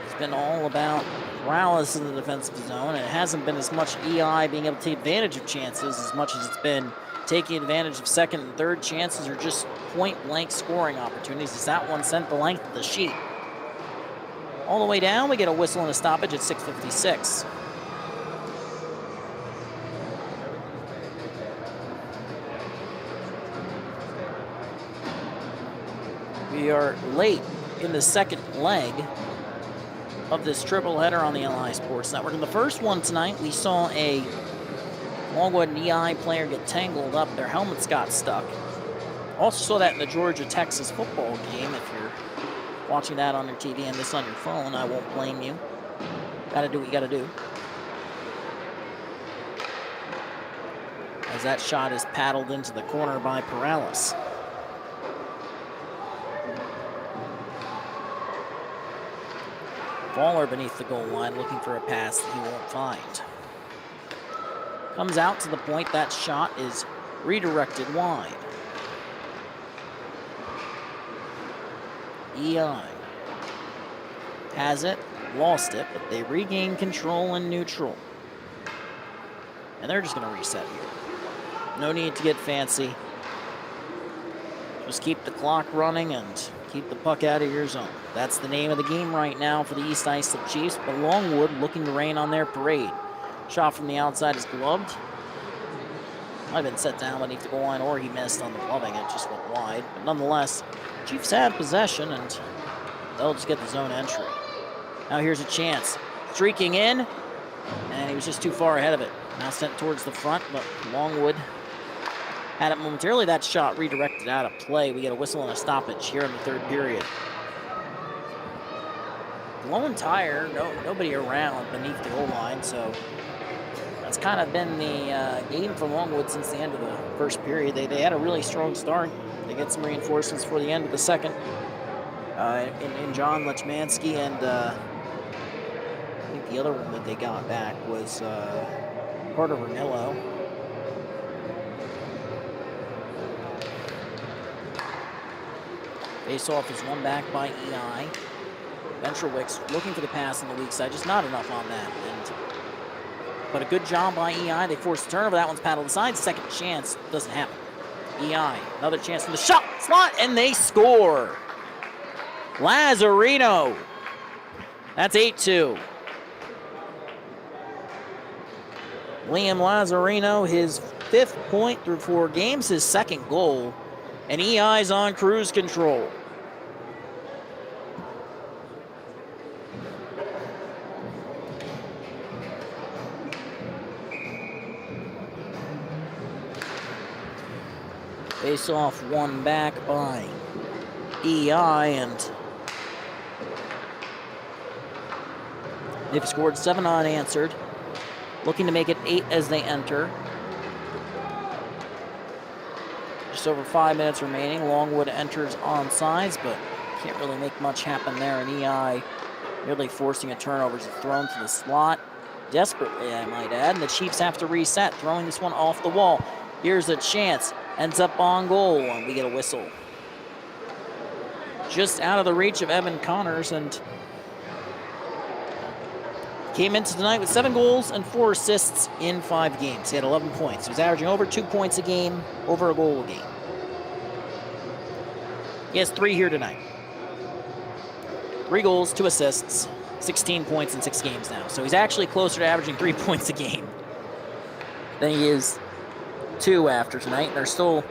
It's been all about Morales in the defensive zone, and it hasn't been as much EI being able to take advantage of chances as much as it's been taking advantage of second and third chances or just point-blank scoring opportunities as that one sent the length of the sheet. All the way down, we get a whistle and a stoppage at 6:56. We are late in the second leg of this triple header on the LI Sports Network. In the first one tonight, we saw a Longwood and EI player get tangled up. Their helmets got stuck. Also saw that in the Georgia-Texas football game. If you're watching that on your TV and this on your phone, I won't blame you. Gotta do what you gotta do. As that shot is paddled into the corner by Perales. Baller beneath the goal line looking for a pass that he won't find. Comes out to the point. That shot is redirected wide. EI has it, lost it, but they regain control in neutral. And they're just going to reset here. No need to get fancy. Just keep the clock running and keep the puck out of your zone. That's the name of the game right now for the East Islip Chiefs, but Longwood looking to rain on their parade. Shot from the outside is gloved. Might have been set down beneath the goal line, or he missed on the gloving. It just went wide. But nonetheless, Chiefs have possession, and they'll just get the zone entry. Now here's a chance. Streaking in, and he was just too far ahead of it. Now sent towards the front, but Longwood had it momentarily. That shot redirected out of play. We get a whistle and a stoppage here in the third period. Low and tire, nobody around beneath the goal line, so that's kind of been the game for Longwood since the end of the first period. They had a really strong start. They get some reinforcements for the end of the second in John Lechmansky, and I think the other one that they got back was Carter Vernillo. Face-off is won back by EI. Venturewicks looking for the pass on the weak side, just not enough on that. But a good job by EI. They force the turnover. That one's paddled aside. Second chance doesn't happen. EI, another chance from the shot slot, and they score. Lazzarino. That's 8-2. Liam Lazzarino, his 5th point through 4 games, his 2nd goal, and EI's on cruise control. Face-off won back by EI, and they've scored 7 unanswered. Looking to make it 8 as they enter. Just over 5 minutes remaining. Longwood enters on sides, but can't really make much happen there. And EI nearly forcing a turnover. It's thrown to the slot. Desperately, I might add. And the Chiefs have to reset, throwing this one off the wall. Here's a chance. Ends up on goal, and we get a whistle. Just out of the reach of Evan Connors, and came into tonight with 7 goals and 4 assists in 5 games. He had 11 points. He was averaging over 2 points a game, over a goal a game. He has 3 here tonight. 3 goals, 2 assists, 16 points in 6 games now. So he's actually closer to averaging 3 points a game than he is 2 after tonight. There's still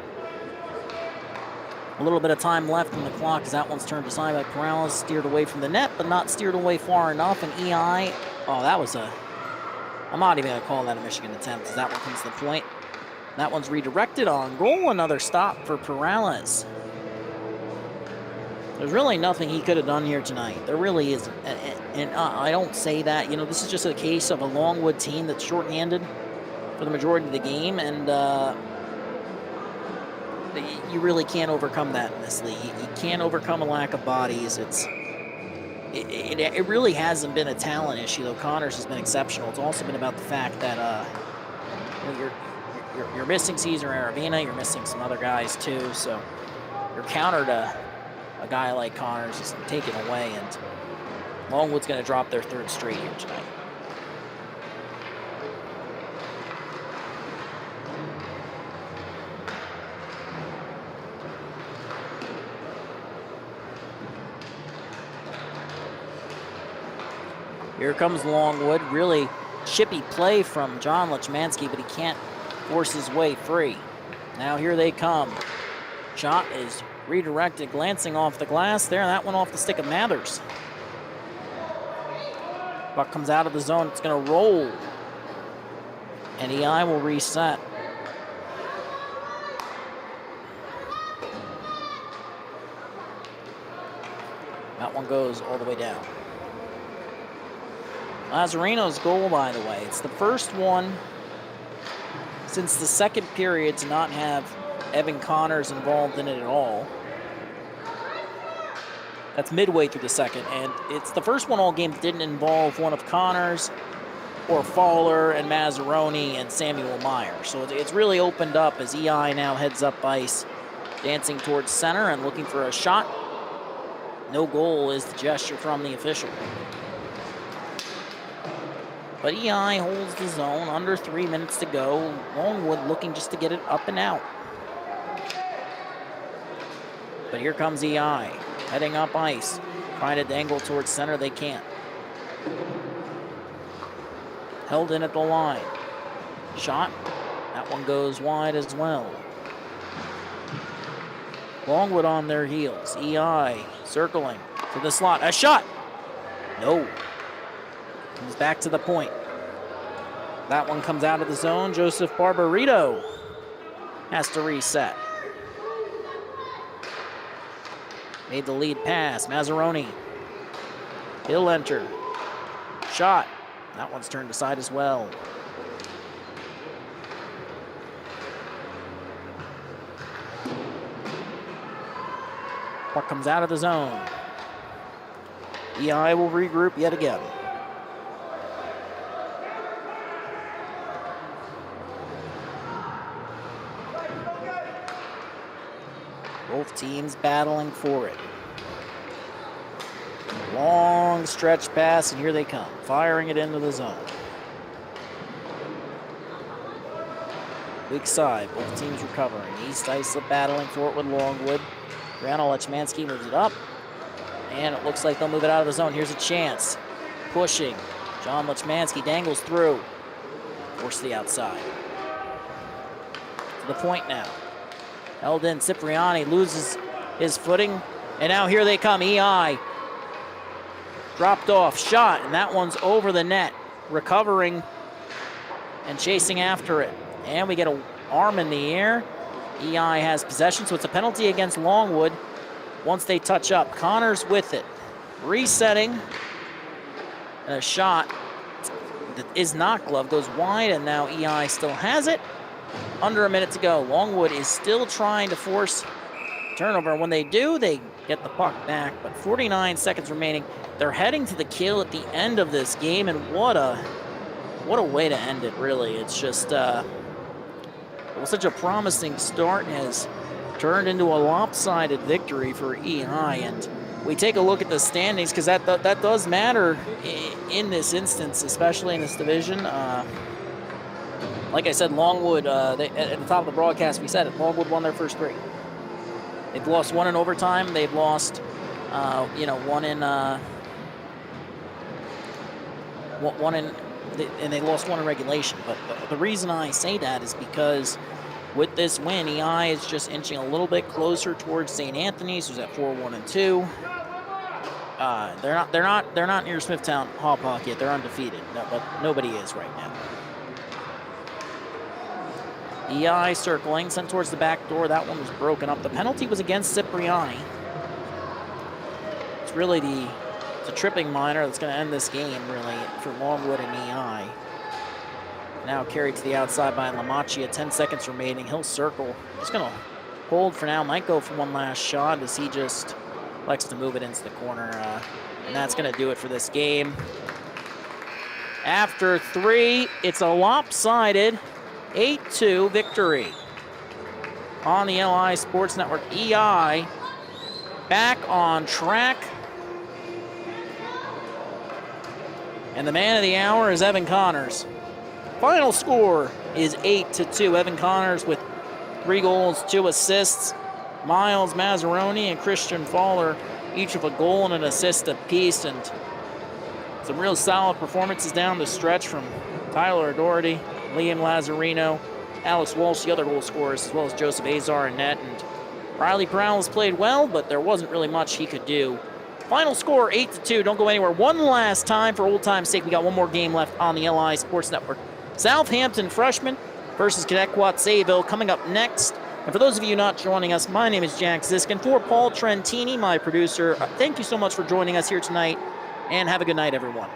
a little bit of time left on the clock as that one's turned aside by Perales, steered away from the net, but not steered away far enough. And EI, oh, that was I'm not even going to call that a Michigan attempt, as that one comes to the point. That one's redirected on goal. Another stop for Perales. There's really nothing he could have done here tonight. There really isn't. And I don't say that. You know, this is just a case of a Longwood team that's shorthanded for the majority of the game, and you really can't overcome that in this league. You can't overcome a lack of bodies. It really hasn't been a talent issue, though. Connors has been exceptional. It's also been about the fact that you're missing Cesar Aravena, you're missing some other guys too. So your counter to a guy like Connors is taken away, and Longwood's going to drop their 3rd straight here tonight. Here comes Longwood. Really chippy play from John Lechmansky, but he can't force his way free. Now here they come. Shot is redirected, glancing off the glass there. That one off the stick of Mathers. Puck comes out of the zone. It's going to roll. And EI will reset. That one goes all the way down. Lazzarino's goal, by the way. It's the first one since the 2nd period to not have Evan Connors involved in it at all. That's midway through the 2nd, and it's the first one all game that didn't involve one of Connors or Fowler and Mazzaroni and Samuel Meyer. So it's really opened up as EI now heads up ice, dancing towards center and looking for a shot. No goal is the gesture from the official. But EI holds the zone, under 3 minutes to go. Longwood looking just to get it up and out. But here comes EI, heading up ice, trying to dangle towards center. They can't. Held in at the line. Shot. That one goes wide as well. Longwood on their heels. EI circling to the slot. A shot. No. Comes back to the point. That one comes out of the zone. Joseph Barbarito has to reset. Made the lead pass. Mazzaroni. He'll enter. Shot. That one's turned aside as well. Puck comes out of the zone. EI will regroup yet again. Both teams battling for it. Long stretch pass, and here they come, firing it into the zone. Weak side, both teams recovering. East Islip battling for it with Longwood. Grano Lechmansky moves it up, and it looks like they'll move it out of the zone. Here's a chance. Pushing. John Lechmansky dangles through. Forced to the outside. To the point now. Held in. Cipriani loses his footing, and now here they come. EI dropped off. Shot, and that one's over the net. Recovering and chasing after it. And we get an arm in the air. EI has possession, so it's a penalty against Longwood once they touch up. Connors with it. Resetting. And a shot that is not gloved, goes wide, and now EI still has it. Under a minute to go. Longwood is still trying to force turnover. When they do, they get the puck back, but 49 seconds remaining. They're heading to the kill at the end of this game, and what a way to end it, really. It's just it was such a promising start and has turned into a lopsided victory for EI. And we take a look at the standings, because that does matter in this instance, especially in this division. Like I said, Longwood, at the top of the broadcast, we said it, Longwood won their first 3. They've lost one in overtime. They've lost, one in and they lost one in regulation. But the reason I say that is because with this win, EI is just inching a little bit closer towards St. Anthony's, who's at 4-1-2. They're not near Smithtown Hawk yet. They're undefeated, but nobody is right now. EI circling, sent towards the back door. That one was broken up. The penalty was against Cipriani. It's really it's a tripping minor that's going to end this game, really, for Longwood and EI. Now carried to the outside by Lamacchia. 10 seconds remaining. He'll circle. Just going to hold for now. Might go for one last shot as he just likes to move it into the corner. And that's going to do it for this game. After 3, it's a lopsided 8-2 victory on the LI Sports Network. EI back on track. And the man of the hour is Evan Connors. Final score is 8-2. Evan Connors with 3 goals, 2 assists. Miles Mazzaroni and Christian Fowler, each of a goal and an assist apiece. And some real solid performances down the stretch from Tyler Doherty, Liam Lazzarino, Alex Walsh, the other goal scorers, as well as Joseph Azar and net. And Riley Perales played well, but there wasn't really much he could do. Final score, 8-2. Don't go anywhere. One last time, for old time's sake, we got one more game left on the LI Sports Network. Southampton Freshmen versus Connecticut Sayville coming up next. And for those of you not joining us, my name is Jack Ziskin. For Paul Trentini, my producer, thank you so much for joining us here tonight, and have a good night, everyone.